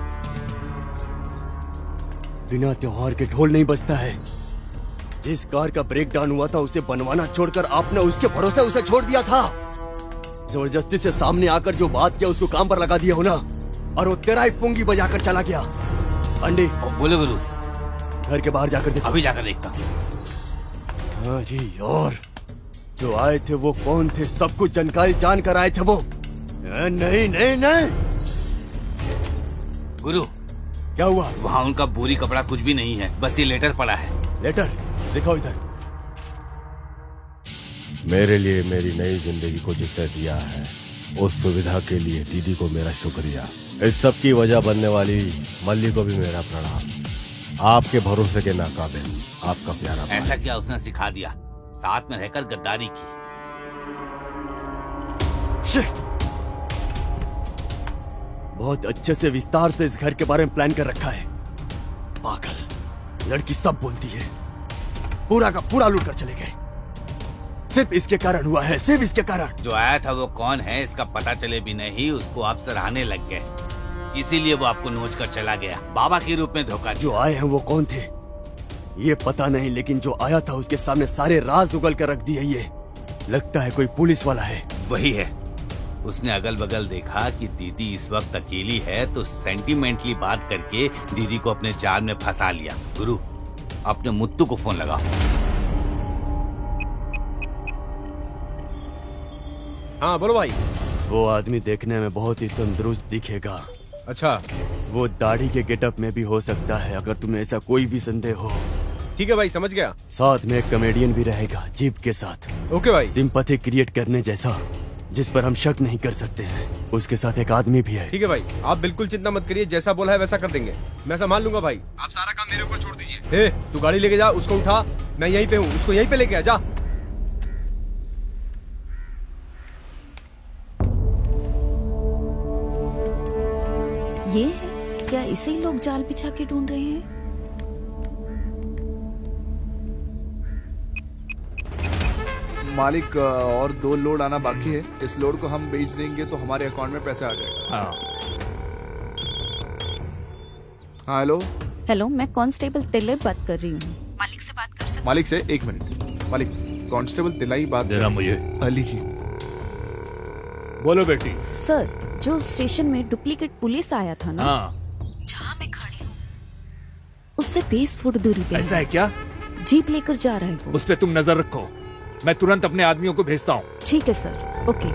C: बिना त्योहार के ढोल नहीं बजता है। जिस कार का ब्रेक डाउन हुआ था उसे बनवाना छोड़कर आपने उसके भरोसे उसे छोड़ दिया था। जबरदस्ती से सामने आकर जो बात किया उसको काम पर लगा दिया हो ना, और वो तेरा ही पुंगी बजाकर चला गया। अंडे
A: बोले गुरु।
C: घर के बाहर जाकर देखो।
A: अभी जाकर देखता हूँ।
C: हाँ जी, और जो आए थे वो कौन थे? सब कुछ जानकारी जानकर आए थे वो। नहीं नहीं नहीं
A: गुरु,
C: क्या हुआ?
A: वहाँ उनका बोरी कपड़ा कुछ भी नहीं है, बस ये लेटर पड़ा है।
C: लेटर दिखाओ इधर।
D: मेरे लिए मेरी नई जिंदगी को जिसने दिया है उस सुविधा के लिए दीदी को मेरा शुक्रिया। इस सब की वजह बनने वाली मल्ली को भी मेरा प्रणाम। आपके भरोसे के नाकाबिल आपका प्यारा भाई।
A: ऐसा क्या उसने सिखा दिया? साथ में रहकर गद्दारी की।
C: बहुत अच्छे से विस्तार से इस घर के बारे में प्लान कर रखा है। पागल लड़की सब बोलती है। पूरा का पूरा लूट कर चले गए। सिर्फ इसके कारण हुआ है, सिर्फ इसके कारण।
A: जो आया था वो कौन है इसका पता चले भी नहीं, उसको आप सराहने लग गए, इसीलिए वो आपको नोच कर चला गया। बाबा के रूप में धोखा।
C: जो आए हैं वो कौन थे ये पता नहीं, लेकिन जो आया था उसके सामने सारे राज उगल कर रख दिए। ये लगता है कोई पुलिस वाला है।
A: वही है। उसने अगल बगल देखा कि दीदी इस वक्त अकेली है तो सेंटिमेंटली बात करके दीदी को अपने जाल में फंसा लिया। गुरु, अपने मुत्तू को फोन लगाओ।
B: हाँ बोलो भाई।
C: वो आदमी देखने में बहुत ही तंदुरुस्त दिखेगा।
B: अच्छा,
C: वो दाढ़ी के गेटअप में भी हो सकता है, अगर तुम्हें ऐसा कोई भी संदेह हो।
B: ठीक है भाई, समझ गया।
C: साथ में एक कॉमेडियन भी रहेगा जीप के साथ।
B: ओके भाई।
C: सिंपैथी क्रिएट करने जैसा, जिस पर हम शक नहीं कर सकते हैं। उसके साथ एक आदमी भी है।
B: ठीक है भाई, आप बिल्कुल चिंता मत करिए, जैसा बोला है वैसा कर देंगे। मैं संभाल लूंगा भाई।
H: आप सारा काम मेरे ऊपर छोड़ दीजिए।
B: तू गाड़ी लेके जा, उसको उठा, मैं यहीं पे हूँ, उसको यहीं पे लेके आ जा।
K: ये है क्या? इसे ही लोग जाल बिछा के ढूंढ रहे हैं।
F: मालिक, और 2 लोड आना बाकी है। इस लोड को हम बेच देंगे तो हमारे अकाउंट में पैसा आ जाएगा। हाँ हेलो।
K: हेलो, मैं कांस्टेबल तिलक बात कर रही हूँ। मालिक से बात कर सकते?
F: मालिक से 1 मिनट। मालिक, कांस्टेबल तिलाई बात
J: देना मुझे।
F: अली जी।
J: बोलो बेटी।
K: सर, जो स्टेशन में डुप्लीकेट पुलिस आया था ना,
J: हाँ।
K: जहाँ मैं खड़ी हूँ उससे 20 फुट दूरी पे
J: ऐसा है क्या?
K: जीप लेकर जा रहा है वो।
J: उस पे तुम नजर रखो, मैं तुरंत अपने आदमियों को भेजता हूँ।
K: ठीक है सर, ओके।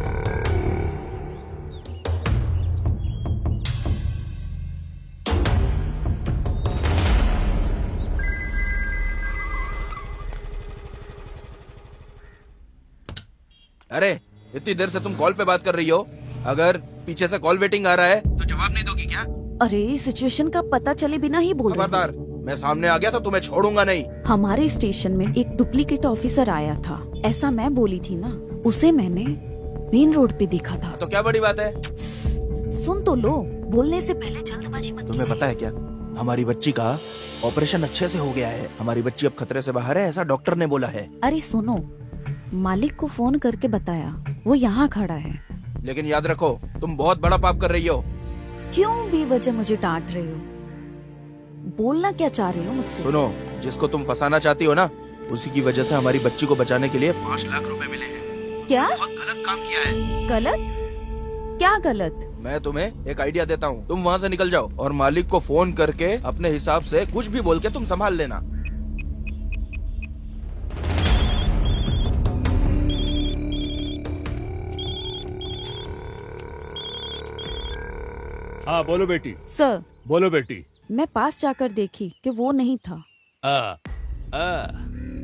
I: अरे इतनी देर से तुम कॉल पे बात कर रही हो, अगर पीछे से कॉल वेटिंग आ रहा है तो जवाब नहीं दोगी क्या?
K: अरे सिचुएशन का पता चले बिना ही बोल रही हूँ।
I: खबरदार, मैं सामने आ गया तो तुम्हें छोड़ूंगा नहीं।
K: हमारे स्टेशन में एक डुप्लीकेट ऑफिसर आया था, ऐसा मैं बोली थी ना। उसे मैंने मेन रोड पे देखा था।
I: तो क्या बड़ी बात है?
K: सुन तो लो, बोलने से पहले जल्दबाजी मत
I: तुम्हें पता है क्या, हमारी बच्ची का ऑपरेशन अच्छे से हो गया है। हमारी बच्ची अब खतरे से बाहर है, ऐसा डॉक्टर ने बोला है।
K: अरे सुनो, मालिक को फोन करके बताया, वो यहाँ खड़ा है।
I: लेकिन याद रखो, तुम बहुत बड़ा पाप कर रही हो।
K: क्यों बेवजह मुझे डांट रहे हो? बोलना क्या चाह रहे हो मुझसे?
I: सुनो, जिसको तुम फंसाना चाहती हो ना, उसी की वजह से हमारी बच्ची को बचाने के लिए 5 लाख रुपए मिले हैं।
K: क्या?
I: बहुत गलत काम किया है।
K: गलत? क्या गलत?
I: मैं तुम्हें एक आइडिया देता हूँ, तुम वहाँ से निकल जाओ और मालिक को फोन करके अपने हिसाब से कुछ भी बोल के तुम संभाल लेना।
J: हाँ बोलो बेटी।
K: सर।
J: बोलो बेटी।
K: मैं पास जाकर देखी कि वो नहीं था।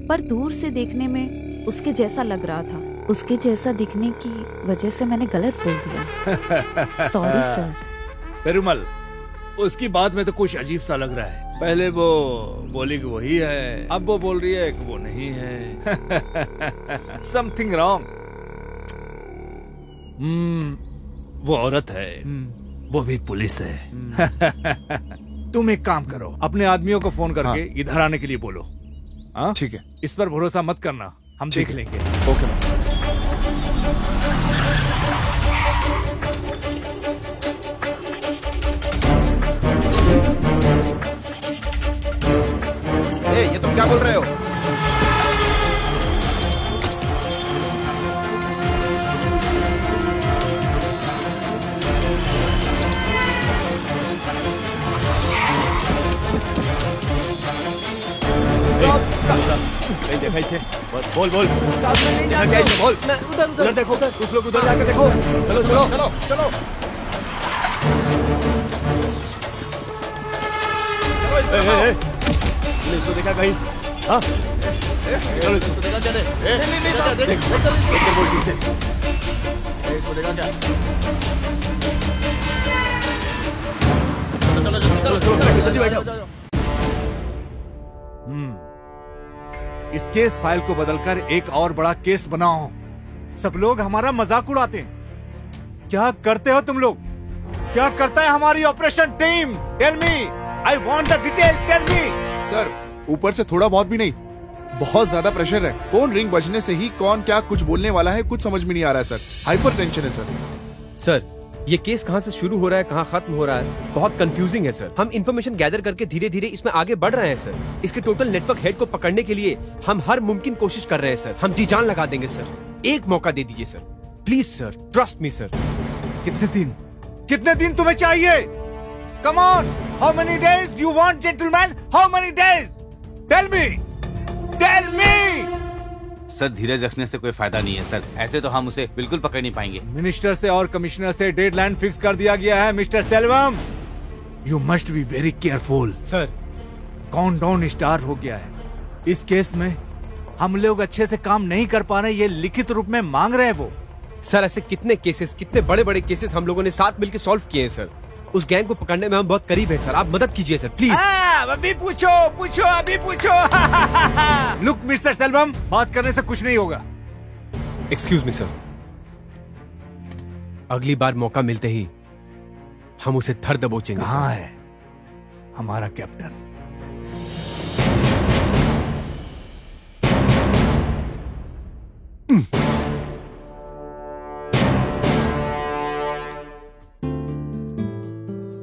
K: पर दूर से देखने में उसके जैसा लग रहा था। उसके जैसा दिखने की वजह से मैंने गलत बोल दिया। Sorry sir.
J: पेरुमल, उसकी बात में तो कुछ अजीब सा लग रहा है। पहले वो बोली कि वही है, अब वो बोल रही है कि वो नहीं है।
F: Something wrong.
J: वो औरत है, वो भी पुलिस है। तुम एक काम करो, अपने आदमियों को फोन करके इधर आने के लिए बोलो। हाँ
F: ठीक है।
J: इस पर भरोसा मत करना, हम देख लेंगे।
F: ओके।
I: ये तुम क्या बोल रहे हो?
C: नहीं देखा इसे। बोल बोल देखा क्या इसे? बोल। उधर देखो, कुछ लोग उधर जाकर देखो। चलो चलो चलो चलो इसको देखा कहीं? हाँ चलो इसको देखा क्या? बोल ठीक से इसको देखा क्या? चलो चलो जल्दी बैठो।
F: इस केस फाइल को बदलकर एक और बड़ा केस बनाओ। सब लोग हमारा मजाक उड़ाते हैं। क्या करते हो तुम लोग? क्या करता है हमारी operation team? Tell me, I want the detail, tell me. Sir, ऊपर से थोड़ा बहुत भी नहीं, बहुत ज्यादा प्रेशर है। फोन रिंग बजने से ही कौन क्या कुछ बोलने वाला है कुछ समझ में नहीं आ रहा है सर। हाइपर टेंशन है सर।
B: सर, ये केस कहाँ से शुरू हो रहा है, कहाँ खत्म हो रहा है, बहुत कंफ्यूजिंग है सर। हम इंफॉर्मेशन गैदर करके धीरे धीरे इसमें आगे बढ़ रहे हैं सर। इसके टोटल नेटवर्क हेड को पकड़ने के लिए हम हर मुमकिन कोशिश कर रहे हैं सर। हम जी जान लगा देंगे सर। एक मौका दे दीजिए sir, please sir, trust me sir.
F: कितने दिन तुम्हें चाहिए? Come on, how many days you want gentleman? How many days? Tell me, tell me.
A: Sir धीरज रखने से कोई फायदा नहीं है सर, ऐसे तो हम उसे बिल्कुल पकड़ नहीं पाएंगे।
F: मिनिस्टर से और कमिश्नर से डेडलाइन फिक्स कर दिया गया है mister Selvam. You must be very careful.
B: Sir
F: countdown start हो गया है। इस केस में हम लोग अच्छे से काम नहीं कर पा रहे, ये लिखित रूप में मांग रहे हैं वो।
B: सर ऐसे कितने केसेस, कितने बड़े बड़े केसेस हम लोगों ने साथ मिलकर सॉल्व किए हैं सर। उस गैंग को पकड़ने में हम बहुत करीब हैं सर, आप मदद कीजिए सर प्लीज।
F: अभी पूछो अभी पूछो। लुक मिस्टर सेल्वम, बात करने से कुछ नहीं होगा।
B: एक्सक्यूज मी सर, अगली बार मौका मिलते ही हम उसे धर दबोचेंगे।
F: कहाँ है हमारा कैप्टन?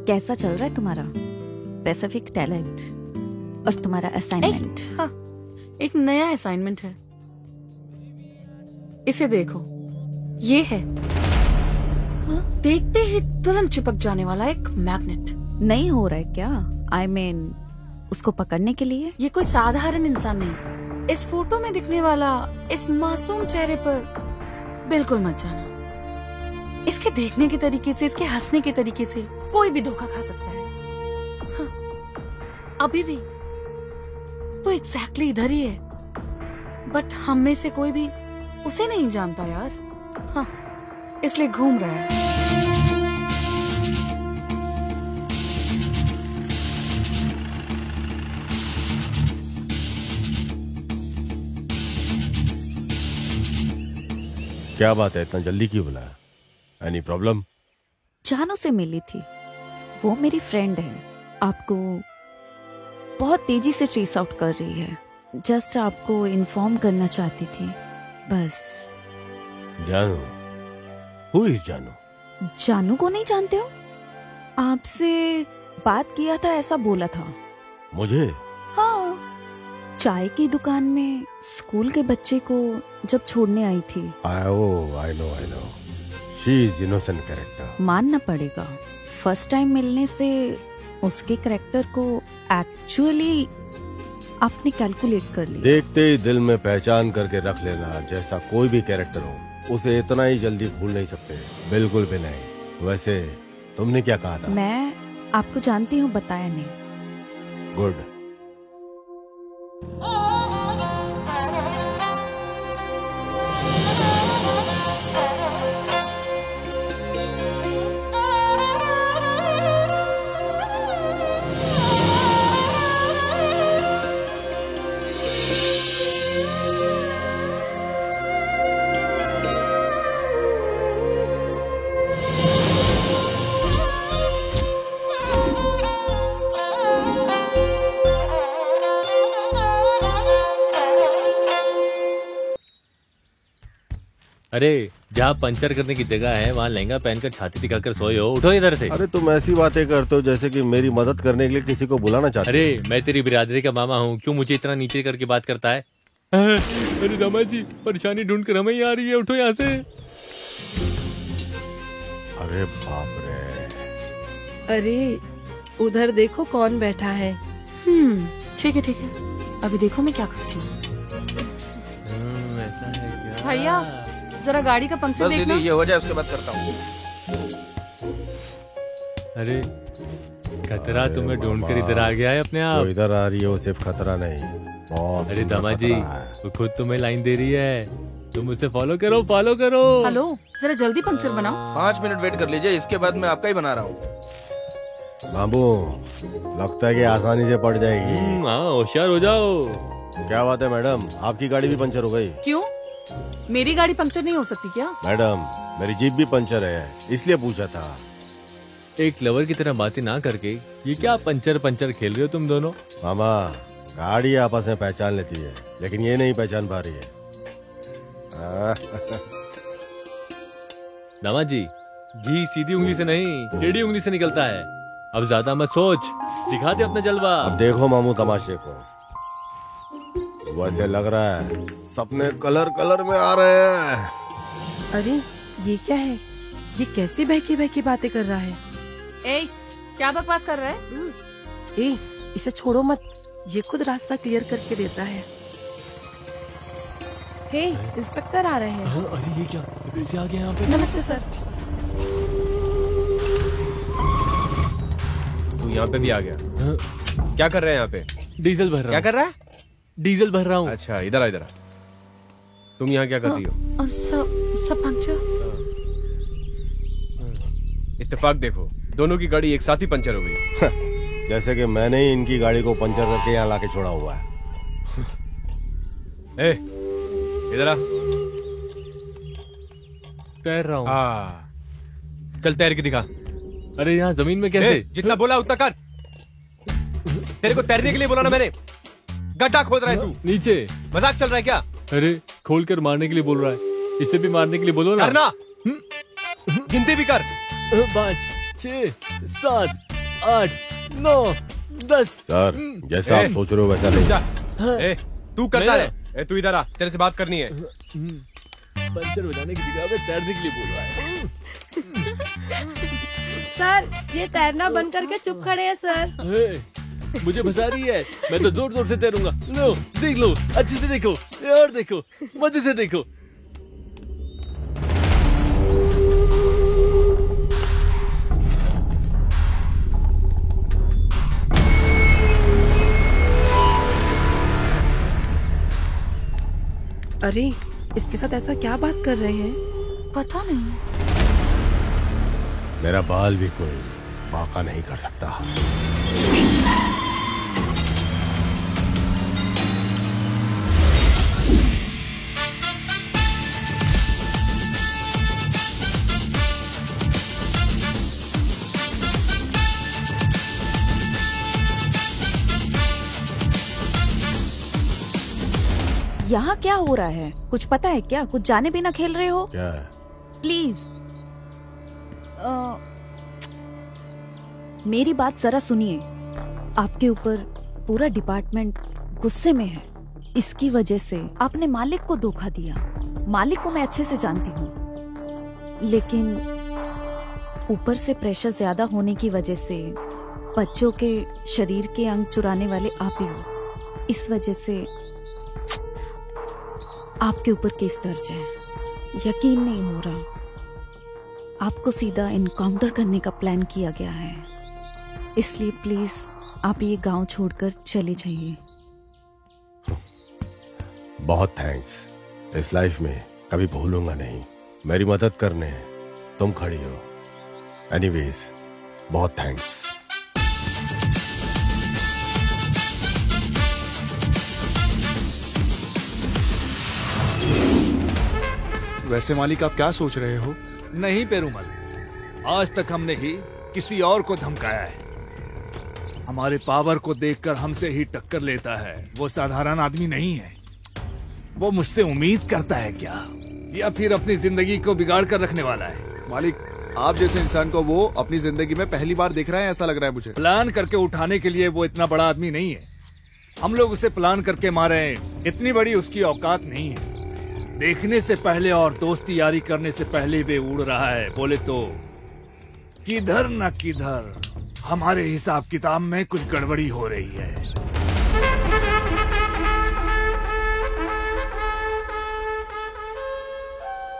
K: कैसा चल रहा है तुम्हारा पैसिफिक टैलेंट और तुम्हारा असाइनमेंट?
E: हाँ, एक नया असाइनमेंट है, इसे देखो। ये है देखते ही तुरंत चिपक जाने वाला एक मैग्नेट।
K: नहीं हो रहा है क्या? I mean, उसको पकड़ने के लिए?
E: ये कोई साधारण इंसान नहीं, इस फोटो में दिखने वाला इस मासूम चेहरे पर बिल्कुल मत जाना। इसके देखने के तरीके से, इसके हंसने के तरीके से कोई भी धोखा खा सकता है। हाँ, अभी भी वो एग्जैक्टली इधर ही है, बट हम में से कोई भी उसे नहीं जानता यार। हाँ, इसलिए घूम रहा है।
D: क्या बात है, इतना जल्दी क्यों बुलाया? Any problem?
K: जानू से मिली थी, वो मेरी फ्रेंड है, आपको बहुत तेजी से ट्रेस आउट कर रही है। जस्ट आपको इन्फॉर्म करना चाहती थी बस।
D: जानू? हु इज जानू?
K: जानू को नहीं जानते हो? आपसे बात किया था ऐसा बोला था।
D: मुझे?
K: हाँ, चाय की दुकान में स्कूल के बच्चे को जब छोड़ने आई थी।
D: I know she is innocent character.
K: मानना पड़ेगा, फर्स्ट टाइम मिलने से उसके कैरेक्टर को एक्चुअली आपने कैलकुलेट कर लिया।
D: देखते ही दिल में पहचान करके रख लेना। जैसा कोई भी कैरेक्टर हो, उसे इतना ही जल्दी भूल नहीं सकते, बिल्कुल भी नहीं। वैसे तुमने क्या कहा था?
K: मैं आपको जानती हूँ, बताया नहीं।
D: गुड।
M: अरे जहाँ पंचर करने की जगह है वहाँ लहंगा पहनकर छाती दिखाकर सोए हो, उठो इधर से।
D: अरे तुम ऐसी बातें करते हो जैसे कि मेरी मदद करने के लिए किसी को बुलाना चाहते हो।
M: अरे मैं तेरी बिरादरी का मामा हूँ, क्यों मुझे इतना नीचे करके बात करता है? अरे दामाद जी, परेशानी ढूंढ कर हमें ही आ रही है, उठो यहाँ से।
D: अरे बाप रे।
N: अरे उधर देखो कौन बैठा है।
E: ठीक है, अभी देखो मैं क्या करती हूँ।
M: ऐसा है क्या?
E: भैया जरा गाड़ी का पंक्चर
I: बस
E: देखना।
I: दीदी ये हो जाए उसके बाद करता हूँ।
M: अरे खतरा तुम्हें ढूंढ कर इधर आ गया है अपने आप।
D: वो इधर आ रही है, वो सिर्फ खतरा नहीं, बहुत।
M: अरे दामाद जी, वो खुद तुम्हें लाइन दे रही है, तुम उसे फॉलो करो, फॉलो करो।
E: हेलो, जरा जल्दी पंक्चर बनाओ।
I: 5 मिनट वेट कर लीजिए, इसके बाद मैं आपका ही बना रहा हूँ।
D: बाबू, लगता है कि आसानी से पड़ जाएगी।
M: हाँ, होशियार हो जाओ।
D: क्या बात है मैडम, आपकी गाड़ी भी पंचर हो गई?
E: क्यों, मेरी गाड़ी पंक्चर नहीं हो सकती क्या?
D: मैडम, मेरी जीप भी पंचर है, इसलिए पूछा था।
M: एक लवर की तरह बातें ना करके ये क्या पंचर पंचर खेल रहे हो तुम दोनों?
D: मामा, गाड़ी आपस में पहचान लेती है, लेकिन ये नहीं पहचान पा रही है।
M: दामाद जी, घी सीधी उंगली से नहीं टेढ़ी उंगली से निकलता है। अब ज्यादा मत सोच, दिखा दे अपना जलवा।
D: अब देखो मामू तमाशे को। वैसे लग रहा है सपने कलर कलर में आ रहे हैं।
N: अरे ये क्या है? ये कैसी बहकी बहकी बातें कर रहा है?
E: ए, क्या बकवास कर रहा है?
N: ए, इसे छोड़ो मत, ये खुद रास्ता क्लियर करके देता है। हे, इंस्पेक्टर आ रहे हैं।
M: अरे ये क्या, फिर से आ गया यहाँ पे।
N: नमस्ते सर।
B: तू यहाँ पे भी आ गया। क्या कर रहे हैं यहाँ पे?
M: डीजल भर रहा
B: क्या कर रहा है?
M: डीजल भर रहा हूँ।
B: अच्छा, इधर आ, इधर आ। तुम यहाँ क्या करती हो?
E: सब पंक्चर।
B: इत्तेफाक देखो, दोनों की गाड़ी एक साथ ही पंचर हो गई।
D: जैसे कि मैंने ही इनकी गाड़ी को पंचर करके यहाँ लाके छोड़ा हुआ है।
B: ए, इधर आ।
M: तैर रहा हूँ।
B: चल तैर के दिखा।
M: अरे यहाँ जमीन में कैसे?
B: जितना बोला उतना कर। तेरे को तैरने के लिए बोला ना मैंने। गड्ढा खोद रहा है तू।
M: नीचे
B: मजाक चल रहा है क्या?
M: अरे खोल कर मारने के लिए बोल रहा है, इसे भी मारने के लिए बोलो ना।
B: करना। गिनती भी कर।
M: 5, 6, 7, 8, 9, 10।
D: सर, जैसा आप सोच रहे हो वैसा नहीं।
B: तू करता है। तू इधर आ, तेरे से बात करनी है।
M: पंचर बजाने की जगह पे तैरने के लिए बोल रहा है।
N: सर, ये तैरना बंद करके चुप खड़े हैं सर।
M: मुझे फंसा रही है, मैं तो जोर जोर से तैरूंगा। लो, देख लो, अच्छे से देखो, यार देखो, मजे से देखो।
N: अरे, इसके साथ ऐसा क्या बात कर रहे हैं?
E: पता नहीं।
D: मेरा बाल भी कोई बाका नहीं कर सकता।
K: यहाँ क्या हो रहा है? कुछ पता है क्या? कुछ जाने बिना खेल रहे हो?
D: क्या?
K: प्लीज मेरी बात जरा सुनिए। आपके ऊपर पूरा डिपार्टमेंट गुस्से में है। इसकी वजह से आपने मालिक को धोखा दिया। मालिक को मैं अच्छे से जानती हूँ, लेकिन ऊपर से प्रेशर ज्यादा होने की वजह से बच्चों के शरीर के अंग चुराने वाले आप ही हो। इस वजह से आपके ऊपर केस दर्ज है। यकीन नहीं हो रहा। आपको सीधा इनकाउंटर करने का प्लान किया गया है। इसलिए प्लीज आप ये गांव छोड़कर चले जाइए।
D: बहुत थैंक्स। इस लाइफ में कभी भूलूंगा नहीं। मेरी मदद करने तुम खड़ी हो। एनीवेज, बहुत थैंक्स।
F: वैसे मालिक, आप क्या सोच रहे हो? नहीं पेरूमल, आज तक हमने ही किसी और को धमकाया है। हमारे पावर को देखकर हमसे ही टक्कर लेता है। वो साधारण आदमी नहीं है। वो मुझसे उम्मीद करता है क्या, या फिर अपनी जिंदगी को बिगाड़ कर रखने वाला है?
P: मालिक, आप जैसे इंसान को वो अपनी जिंदगी में पहली बार देख रहा है, ऐसा लग रहा है मुझे।
F: प्लान करके उठाने के लिए वो इतना बड़ा आदमी नहीं है। हम लोग उसे प्लान करके मारे हैं, इतनी बड़ी उसकी औकात नहीं है। देखने से पहले और दोस्ती यारी करने से पहले भी उड़ रहा है। बोले तो किधर न किधर हमारे हिसाब किताब में कुछ गड़बड़ी हो रही है।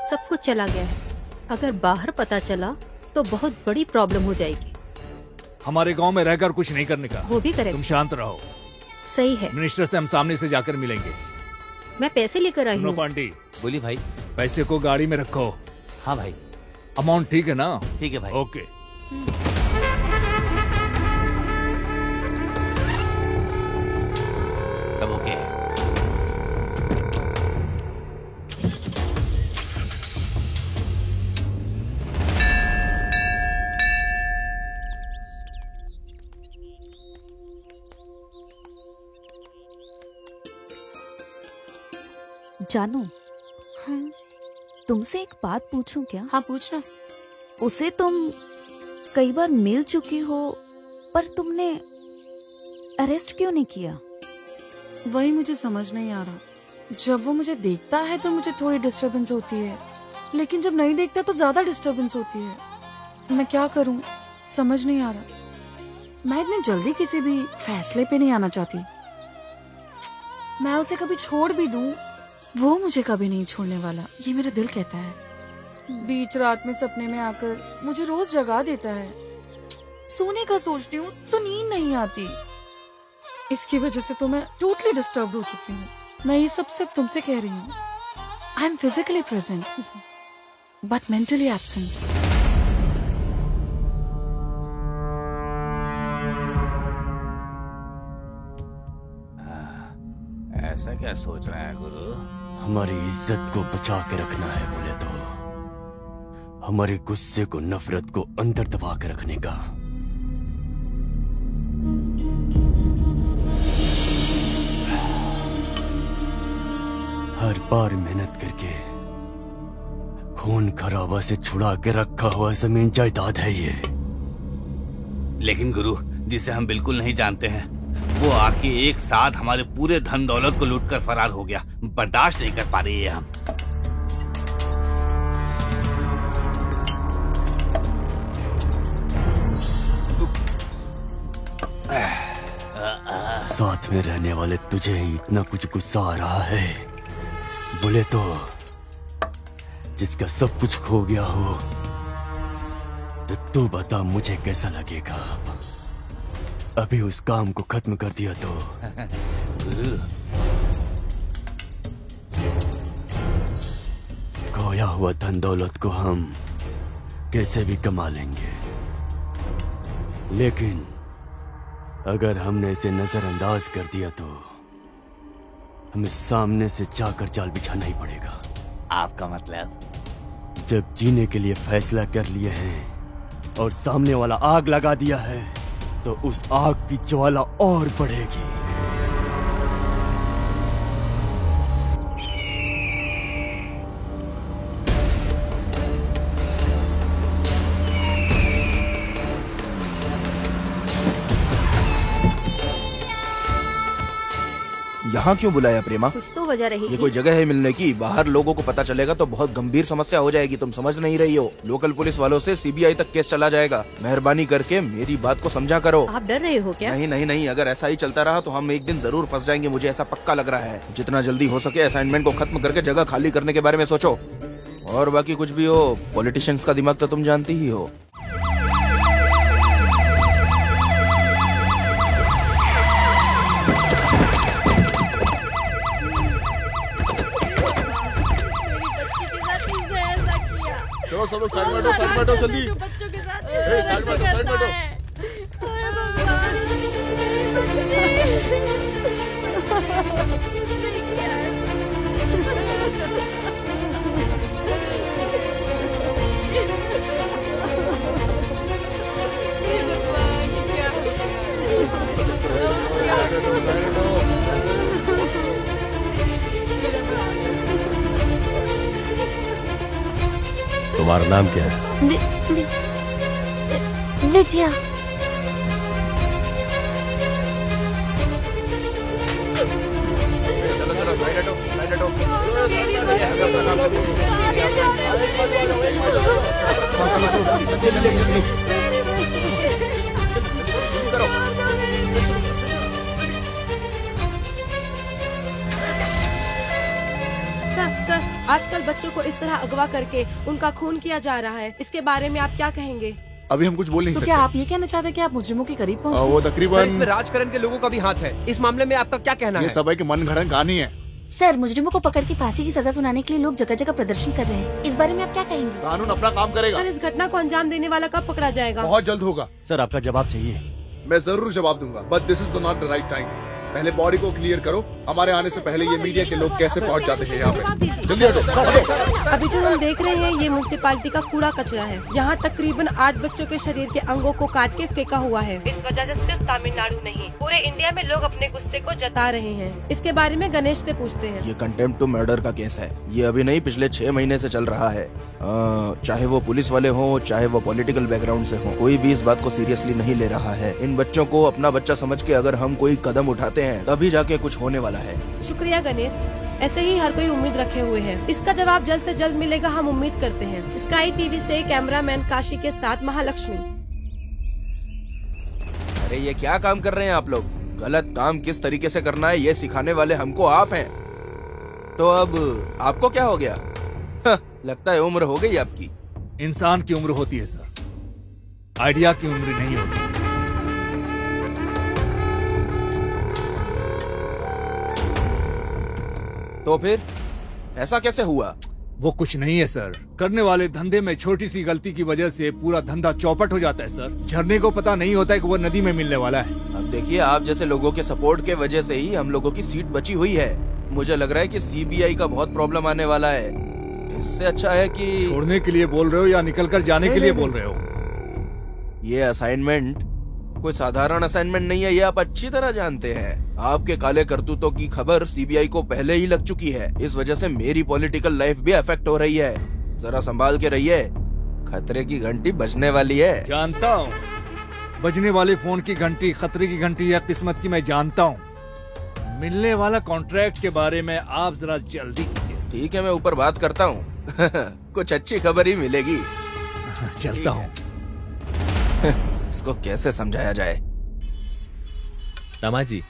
O: सब कुछ चला गया है। अगर बाहर पता चला तो बहुत बड़ी प्रॉब्लम हो जाएगी।
F: हमारे गांव में रहकर कुछ नहीं करने का।
O: वो भी करेक्ट।
F: तुम शांत रहो।
O: सही है।
F: मिनिस्टर से हम सामने से जाकर मिलेंगे।
O: मैं पैसे लेकर आई हूँ।
F: पांडी,
A: बोली भाई।
F: पैसे को गाड़ी में रखो।
A: हाँ भाई।
F: अमाउंट ठीक है ना?
A: ठीक है भाई।
F: ओके।
A: सब ओके है।
K: जानू, तुमसे एक बात पूछूं क्या?
E: हाँ पूछना।
K: उसे तुम कई बार मिल चुकी हो, पर तुमने अरेस्ट क्यों नहीं किया?
E: वही मुझे समझ नहीं आ रहा। जब वो मुझे देखता है तो मुझे थोड़ी डिस्टरबेंस होती है, लेकिन जब नहीं देखता तो ज्यादा डिस्टरबेंस होती है। मैं क्या करूं, समझ नहीं आ रहा। मैं इतनी जल्दी किसी भी फैसले पे नहीं आना चाहती। मैं उसे कभी छोड़ भी दूं वो मुझे कभी नहीं छोड़ने वाला, ये मेरा दिल कहता है। बीच रात में सपने में आकर मुझे रोज जगा देता है। सोने का सोचती हूँ तो नींद नहीं आती। इसकी वजह से तो मैं टोटली डिस्टर्ब हो चुकी हूँ। मैं ये सब सिर्फ तुमसे कह रही हूँ। I am physically present but mentally absent.
A: ऐसा क्या सोच रहा है गुरु?
C: हमारी इज्जत को बचा के रखना है बोले तो हमारे गुस्से को, नफरत को अंदर दबा के रखने का। हर बार मेहनत करके खून खराबा से छुड़ा के रखा हुआ जमीन जायदाद है ये।
A: लेकिन गुरु, जिसे हम बिल्कुल नहीं जानते हैं, वो आके एक साथ हमारे पूरे धन दौलत को लूटकर फरार हो गया। बर्दाश्त नहीं कर पा रही है हम।
C: साथ में रहने वाले तुझे ही इतना कुछ गुस्सा आ रहा है बोले तो जिसका सब कुछ खो गया हो तो तू बता मुझे कैसा लगेगा। अभी उस काम को खत्म कर दिया तो खोया हुआ धन दौलत को हम कैसे भी कमा लेंगे, लेकिन अगर हमने इसे नजरअंदाज कर दिया तो हमें सामने से जाकर जाल बिछाना ही पड़ेगा।
A: आपका मतलब?
C: जब जीने के लिए फैसला कर लिए हैं और सामने वाला आग लगा दिया है तो उस आग की ज्वाला और बढ़ेगी।
I: यहाँ क्यों बुलाया प्रेमा?
O: कुछ तो वजह रही।
I: ये कोई जगह है मिलने की? बाहर लोगों को पता चलेगा तो बहुत गंभीर समस्या हो जाएगी। तुम समझ नहीं रही हो। लोकल पुलिस वालों से सीबीआई तक केस चला जाएगा। मेहरबानी करके मेरी बात को समझा करो।
O: आप डर रहे हो क्या?
I: नहीं नहीं नहीं, अगर ऐसा ही चलता रहा तो हम एक दिन जरूर फंस जाएंगे। मुझे ऐसा पक्का लग रहा है। जितना जल्दी हो सके असाइनमेंट को खत्म करके जगह खाली करने के बारे में सोचो। और बाकी कुछ भी हो, पॉलिटिशियंस का दिमाग तो तुम जानती ही हो।
P: चलो सब लोग साइड में बैठो जल्दी।
O: बच्चों के साथ
P: साइड में बैठो।
D: तुम्हारा नाम क्या है?
L: विद्या।
I: चलो चलो साइड हटो, साइड हटो।
N: सर, आजकल बच्चों को इस तरह अगवा करके उनका खून किया जा रहा है। इसके बारे में आप क्या कहेंगे?
P: अभी हम कुछ बोल नहीं
E: तो
P: सकते।
E: क्या आप ये कहना चाहते हैं कि आप मुजरिमों के करीब पहुंचे?
P: वो
B: सर,
P: तकरीबन
B: इसमें राजकरण के लोगों का भी हाथ है। इस मामले में आपका क्या कहना है?
P: ये सब है कि मनगढ़ंत कहानी है।
L: सर, मुजरिमों को पकड़ के फांसी की सजा सुनाने के लिए लोग जगह जगह प्रदर्शन कर रहे हैं। इस बारे में आप क्या कहेंगे?
P: कानून अपना काम करेगा।
N: सर, इस घटना को अंजाम देने वाला कब पकड़ा जाएगा?
P: बहुत जल्द होगा।
C: सर, आपका जवाब चाहिए?
P: मैं जरूर जवाब दूंगा, but this is not the right time. पहले बॉडी को क्लियर करो। हमारे आने से पहले ये मीडिया के लोग कैसे पहुंच जाते हैं यहाँ पे। जल्दी हटो।
N: अभी जो हम देख रहे हैं ये म्युनिसिपालिटी का कूड़ा कचरा है। यहाँ तकरीबन 8 बच्चों के शरीर के अंगों को काट के फेंका हुआ है। इस वजह से सिर्फ तमिलनाडु नहीं, पूरे इंडिया में लोग अपने गुस्से को जता रहे हैं। इसके बारे में गणेश से पूछते हैं।
I: ये कंटेम्प्ट टू मर्डर का केस है। ये अभी नहीं, पिछले 6 महीने से चल रहा है। चाहे वो पुलिस वाले हों, चाहे वो पॉलिटिकल बैकग्राउंड से हों, कोई भी इस बात को सीरियसली नहीं ले रहा है। इन बच्चों को अपना बच्चा समझ के अगर हम कोई कदम उठाते हैं तभी जाके कुछ होने वाला है।
N: शुक्रिया गणेश, ऐसे ही हर कोई उम्मीद रखे हुए है। इसका जवाब जल्द से जल्द मिलेगा, हम उम्मीद करते हैं। स्काई टीवी से कैमरामैन काशी के साथ महालक्ष्मी।
I: अरे ये क्या काम कर रहे हैं आप लोग? गलत काम किस तरीके से करना है ये सिखाने वाले हमको आप हैं। तो अब आपको क्या हो गया? लगता है उम्र हो गई आपकी।
J: इंसान की उम्र होती है सर, आइडिया की उम्र नहीं होती।
I: तो फिर ऐसा कैसे हुआ?
J: वो कुछ नहीं है सर, करने वाले धंधे में छोटी सी गलती की वजह से पूरा धंधा चौपट हो जाता है सर। झरने को पता नहीं होता है कि वो नदी में मिलने वाला है।
I: अब देखिए, आप जैसे लोगों के सपोर्ट के वजह से ही हम लोगों की सीट बची हुई है। मुझे लग रहा है कि सीबीआई का बहुत प्रॉब्लम आने वाला है। इससे अच्छा है कि
J: छोड़ने के लिए बोल रहे हो या निकल कर जाने के लिए बोल रहे हो?
I: ये असाइनमेंट कोई साधारण असाइनमेंट नहीं है, ये आप अच्छी तरह जानते हैं। आपके काले करतूतों की खबर सीबीआई को पहले ही लग चुकी है। इस वजह से मेरी पॉलिटिकल लाइफ भी अफेक्ट हो रही है। जरा संभाल के रहिए, खतरे की घंटी बजने वाली है।
J: जानता हूँ, बजने वाले फोन की घंटी खतरे की घंटी या किस्मत की मैं जानता हूँ। मिलने वाला कॉन्ट्रैक्ट के बारे में आप जरा जल्दी कीजिए।
I: ठीक है, मैं ऊपर बात करता हूँ। कुछ अच्छी खबर ही मिलेगी।
J: चलता हूँ।
I: इसको कैसे समझाया जाए?
M: दामाजी,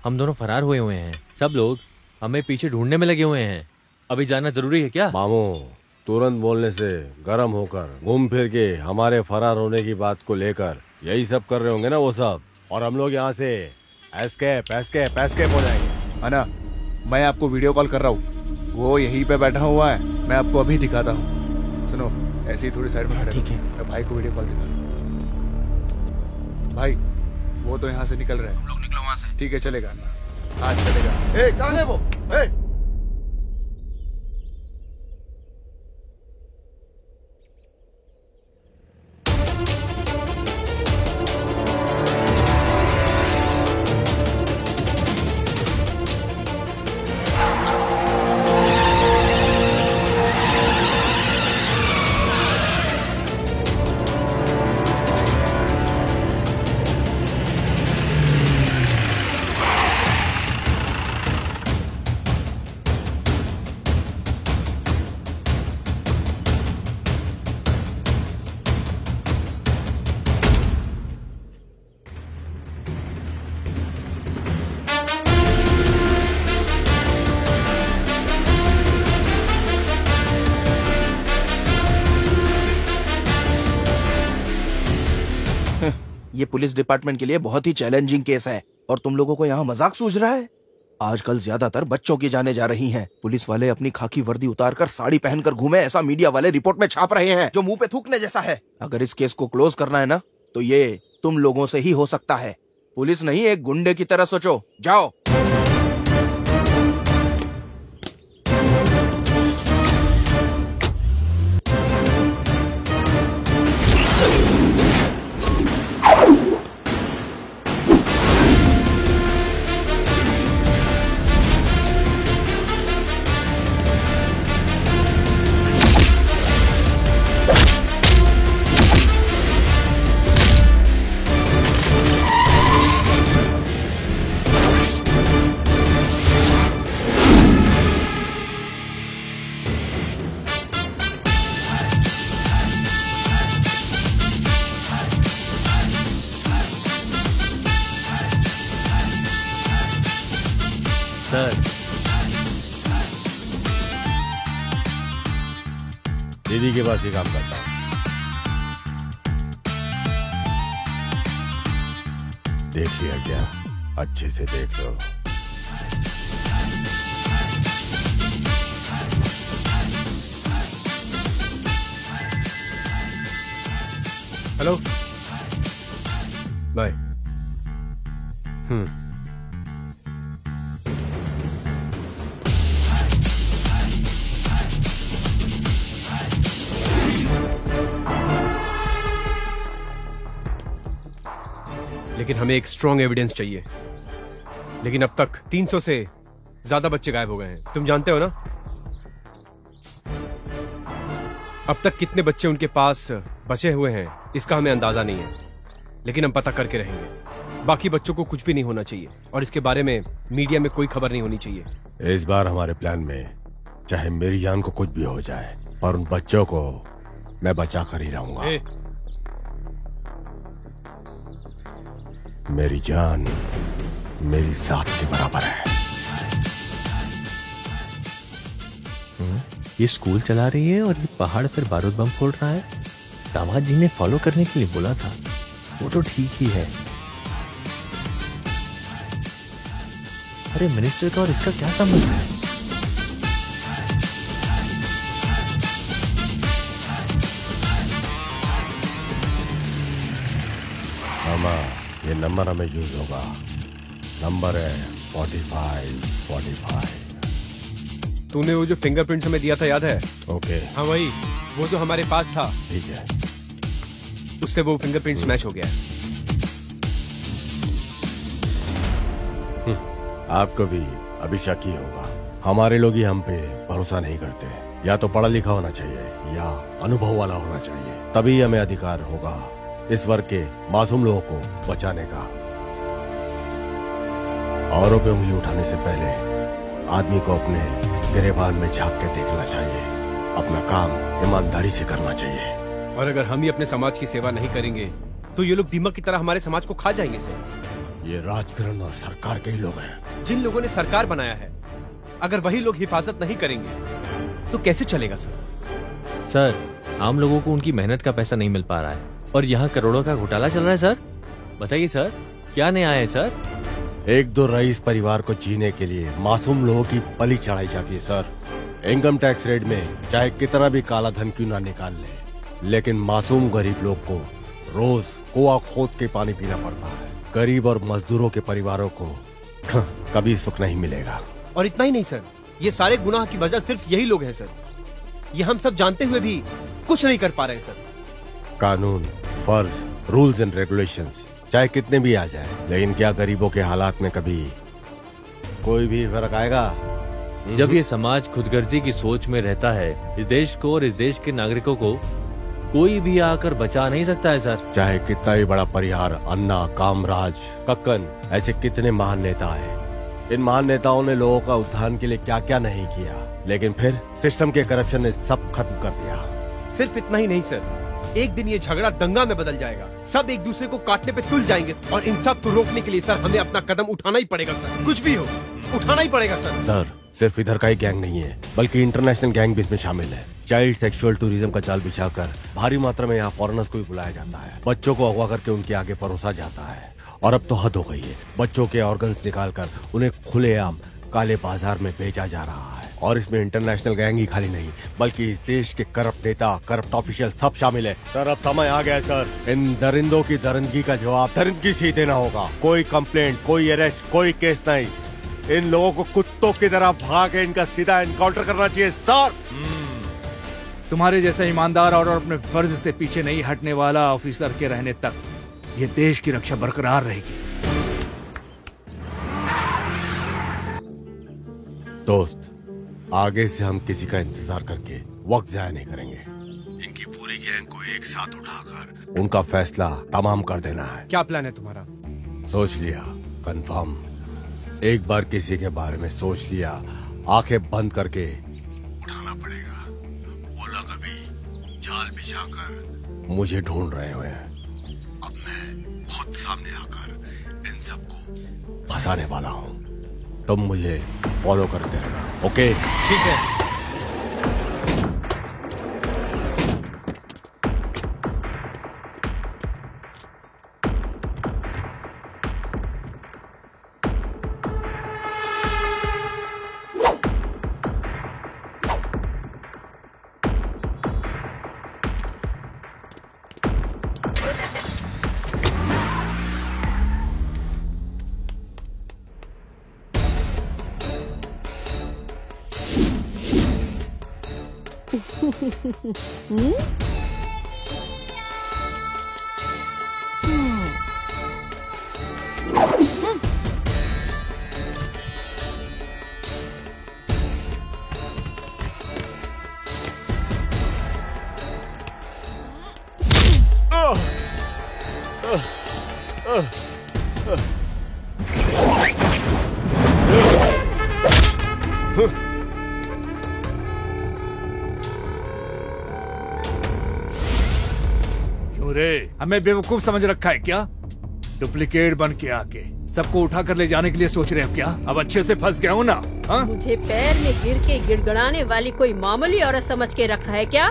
M: हम दोनों फरार हुए हैं। सब लोग हमें पीछे ढूंढने में लगे हुए हैं। अभी जाना जरूरी है क्या?
D: मामू, तुरंत बोलने से गर्म होकर घूम फिर के हमारे फरार होने की बात को लेकर यही सब कर रहे होंगे ना वो सब, और हम लोग यहाँ से एस्केप हो जाएंगे।
P: है ना? मैं आपको वीडियो कॉल कर रहा हूँ, वो यहीं पे बैठा हुआ है, मैं आपको अभी दिखाता हूँ। सुनो, ऐसे ही थोड़ी साइड में खड़े। ठीक है, मैं भाई को वीडियो कॉल दिखा रहा हूँ। भाई, वो तो यहाँ से निकल रहे हैं।
H: हम लोग निकलो वहाँ से।
P: ठीक है, चलेगा। हाँ चलेगा।
D: कहाँ है वो?
I: ये पुलिस डिपार्टमेंट के लिए बहुत ही चैलेंजिंग केस है और तुम लोगों को यहाँ मजाक सूझ रहा है। आजकल ज्यादातर बच्चों की जाने जा रही हैं। पुलिस वाले अपनी खाकी वर्दी उतारकर साड़ी पहनकर घूमे, ऐसा मीडिया वाले रिपोर्ट में छाप रहे हैं, जो मुंह पे थूकने जैसा है। अगर इस केस को क्लोज करना है ना, तो ये तुम लोगों से ही हो सकता है। पुलिस नहीं, एक गुंडे की तरह सोचो। जाओ। दीदी के पास ही काम करता हूँ। देख लिया क्या? अच्छे से देख लो।
B: Hello, bye. लेकिन हमें एक स्ट्रॉन्ग एविडेंस चाहिए। लेकिन अब तक 300 से ज्यादा बच्चे गायब हो गए हैं, तुम जानते हो ना? अब तक कितने बच्चे उनके पास बचे हुए हैं इसका हमें अंदाजा नहीं है, लेकिन हम पता करके रहेंगे। बाकी बच्चों को कुछ भी नहीं होना चाहिए और इसके बारे में मीडिया में कोई खबर नहीं होनी चाहिए।
D: इस बार हमारे प्लान में चाहे मेरी जान को कुछ भी हो जाए, और उन बच्चों को मैं बचा कर ही रहूंगा। मेरी जान मेरी जात के बराबर है।
M: ये स्कूल चला रही है और ये पहाड़ पर बारूद बम फोड़ रहा है। दामाद जी ने फॉलो करने के लिए बोला था, वो तो ठीक ही है। अरे मिनिस्टर का और इसका क्या संबंध है?
D: मामा, ये नंबर हमें यूज होगा। नंबर है 4545।
B: तूने वो जो फिंगरप्रिंट्स हमें दिया था याद है?
D: ओके।
B: हाँ वही, वो जो हमारे पास था।
D: ठीक है।
B: उससे वो फिंगरप्रिंट्स मैच हो गया।
D: आपको भी अभी शक ही होगा। हमारे लोग ही हम पे भरोसा नहीं करते। या तो पढ़ा लिखा होना चाहिए या अनुभव वाला होना चाहिए, तभी हमें अधिकार होगा इस वर्ग के मासूम लोगों को बचाने का। औरों पे उंगली उठाने से पहले आदमी को अपने गिरेबान में झांक के देखना चाहिए। अपना काम ईमानदारी से करना चाहिए।
B: और अगर हम ही अपने समाज की सेवा नहीं करेंगे तो ये लोग दीमक की तरह हमारे समाज को खा जाएंगे सर।
D: ये राजकरण और सरकार के ही लोग हैं।
B: जिन लोगों ने सरकार बनाया है, अगर वही लोग हिफाजत नहीं करेंगे तो कैसे चलेगा सर?
M: सर, आम लोगों को उनकी मेहनत का पैसा नहीं मिल पा रहा है और यहाँ करोड़ों का घोटाला चल रहा है सर। बताइए सर, क्या नया है सर?
D: एक दो रईस परिवार को जीने के लिए मासूम लोगों की बलि चढ़ाई जाती है सर। इनकम टैक्स रेट में चाहे कितना भी काला धन क्यों ना निकाल ले, लेकिन मासूम गरीब लोग को रोज कुआं खोद के पानी पीना पड़ता है। गरीब और मजदूरों के परिवारों को कभी सुख नहीं मिलेगा।
B: और इतना ही नहीं सर, ये सारे गुनाह की वजह सिर्फ यही लोग हैं सर। ये हम सब जानते हुए भी कुछ नहीं कर पा रहे सर।
D: कानून, फर्ज, रूल्स एंड रेगुलेशंस चाहे कितने भी आ जाए, लेकिन क्या गरीबों के हालात में कभी कोई भी फर्क आएगा?
M: जब ये समाज खुदगर्जी की सोच में रहता है, इस देश को और इस देश के नागरिकों को कोई भी आकर बचा नहीं सकता है सर।
D: चाहे कितना भी बड़ा परिहार, अन्ना, कामराज, कक्कन, ऐसे कितने महान नेता हैं। इन महान नेताओं ने लोगों का उत्थान के लिए क्या क्या नहीं किया, लेकिन फिर सिस्टम के करप्शन ने सब खत्म कर दिया।
B: सिर्फ इतना ही नहीं सर, एक दिन ये झगड़ा दंगा में बदल जाएगा। सब एक दूसरे को काटने पे तुल जाएंगे और इन सब को रोकने के लिए सर हमें अपना कदम उठाना ही पड़ेगा सर। कुछ भी हो, उठाना ही पड़ेगा सर।
D: सर, सिर्फ इधर का ही गैंग नहीं है, बल्कि इंटरनेशनल गैंग भी इसमें शामिल है। चाइल्ड सेक्सुअल टूरिज्म का जाल बिछाकर भारी मात्रा में यहाँ फॉरेनर्स को भी बुलाया जाता है। बच्चों को अगवा करके उनके आगे परोसा जाता है। और अब तो हद हो गई है, बच्चों के ऑर्गन्स निकालकर उन्हें खुलेआम काले बाजार में बेचा जा रहा है। और इसमें इंटरनेशनल गैंग ही खाली नहीं, बल्कि इस देश के करप्ट नेता, करप्ट ऑफिशियल सब शामिल है। सर, अब समय आ गया है सर। इन दरिंदों की दरिंदगी का जवाब दरिंदगी से ही देना होगा। कोई कंप्लेंट, कोई अरेस्ट, कोई केस नहीं। इन लोगों को कुत्तों की तरह भाग के इनका सीधा एनकाउंटर करना चाहिए सर।
J: तुम्हारे जैसा ईमानदार और अपने फर्ज से पीछे नहीं हटने वाला ऑफिसर के रहने तक ये देश की रक्षा बरकरार रहेगी।
D: दोस्त, आगे से हम किसी का इंतजार करके वक्त जाया नहीं करेंगे। इनकी पूरी गैंग को एक साथ उठाकर उनका फैसला तमाम कर देना है।
B: क्या प्लान है तुम्हारा?
D: सोच लिया, कंफर्म। एक बार किसी के बारे में सोच लिया, आंखें बंद करके उठाना पड़ेगा। वो लोग अभी जाल बिछाकर मुझे ढूंढ रहे हुए हैं। अब मैं खुद सामने आकर इन सबको फंसाने वाला हूँ। तुम मुझे फॉलो करते रहना, ओके?
B: ठीक है।
J: हमें बेवकूफ समझ रखा है क्या? डुप्लीकेट बन के आके सबको उठा कर ले जाने के लिए सोच रहे हो क्या? अब अच्छे से फंस गया हूँ ना? हाँ?
O: मुझे पैर में गिर के गिड़गड़ाने वाली कोई मामूली औरत समझ के रखा है क्या?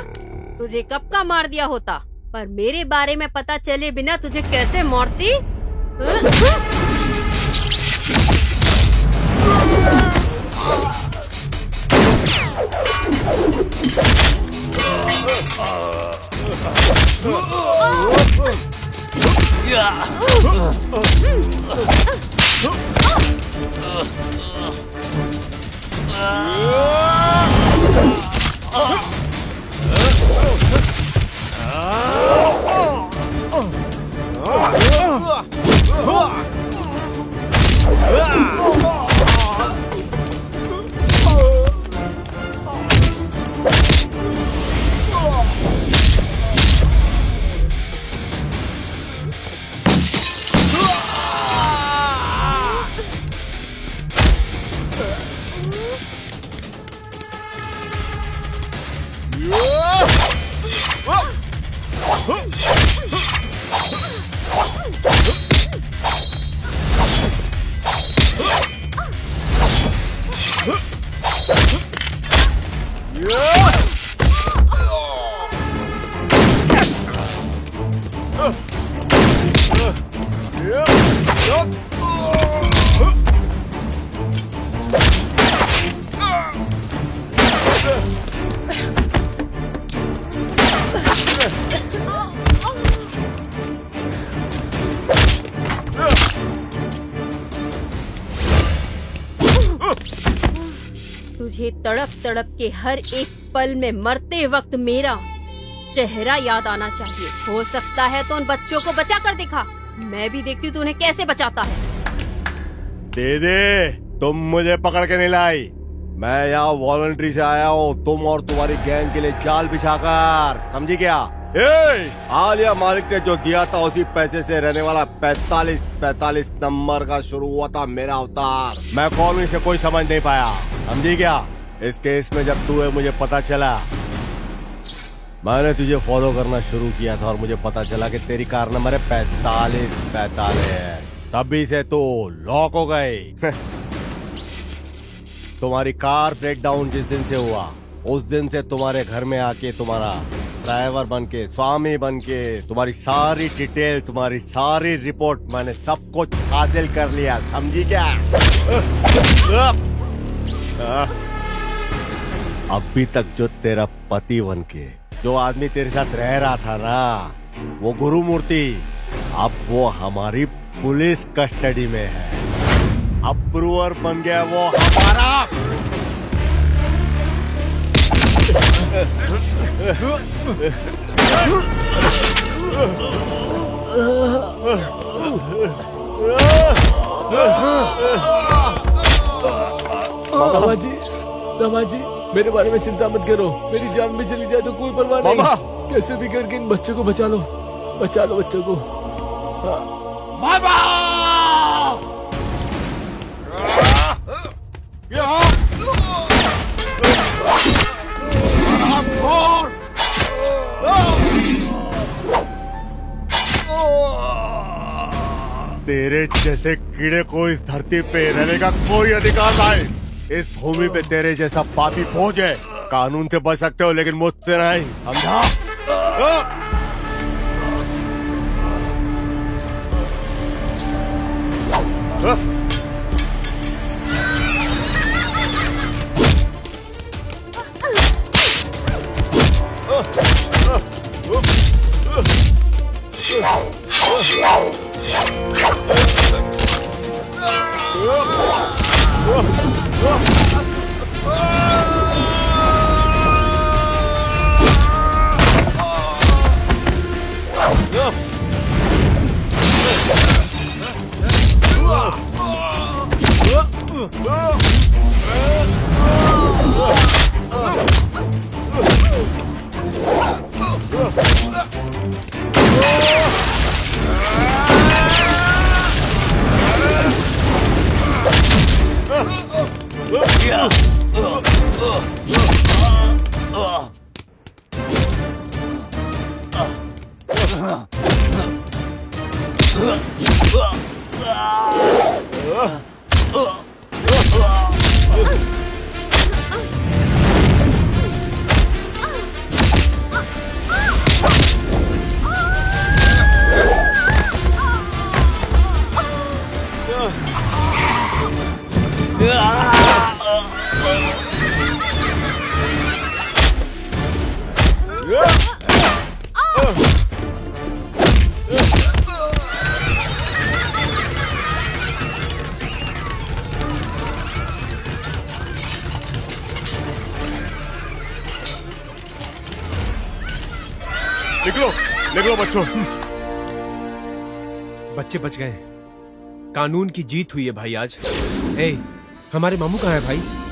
O: तुझे कब का मार दिया होता, पर मेरे बारे में पता चले बिना तुझे कैसे मारती? तुझे तड़प तड़प के हर एक पल में मरते वक्त मेरा चेहरा याद आना चाहिए। हो सकता है तो उन बच्चों को बचा कर दिखा, मैं भी देखती हूँ तू उन्हें कैसे बचाता है।
D: दीदी, तुम मुझे पकड़ के नहीं लाई, मैं यहाँ वॉलंटरी से आया हूँ तुम और तुम्हारी गैंग के लिए जाल बिछाकर, समझी क्या? आलिया मालिक ने जो दिया था उसी पैसे से रहने वाला 45 नंबर का शुरू हुआ था मेरा अवतार। मैं कौमी से कोई समझ नहीं पाया, समझी क्या? इस केस में जब तू है मुझे पता चला, मैंने तुझे फॉलो करना शुरू किया था और मुझे पता चला कि तेरी कार नंबर है 45। तभी से तो लॉक हो गई। तुम्हारी कार ब्रेकडाउन जिस दिन से हुआ उस दिन से तुम्हारे घर में आके तुम्हारा ड्राइवर बनके, स्वामी बनके, तुम्हारी सारी डिटेल, तुम्हारी सारी रिपोर्ट मैंने सब कुछ हासिल कर लिया, समझी क्या? अभी तक जो तेरा पति बनके जो आदमी तेरे साथ रह रहा था ना, वो गुरु मूर्ति, अब वो हमारी पुलिस कस्टडी में है। अप्रूवर बन गया वो हमारा।
M: दामाद जी, मेरे बारे में चिंता मत करो, मेरी जान भी चली जाए तो कोई परवाह नहीं। कैसे भी करके इन बच्चों को बचा लो बच्चों को।
D: बाबा! तेरे जैसे कीड़े को इस धरती पे रहने का कोई अधिकार नहीं। इस भूमि पे तेरे जैसा पापी फौज है। कानून से बच सकते हो लेकिन मुझसे नहीं, समझा?
B: निकलो निकलो बच्चों। बच्चे बच गए। कानून की जीत हुई है भाई आज। ए, हमारे मामू कहाँ है भाई?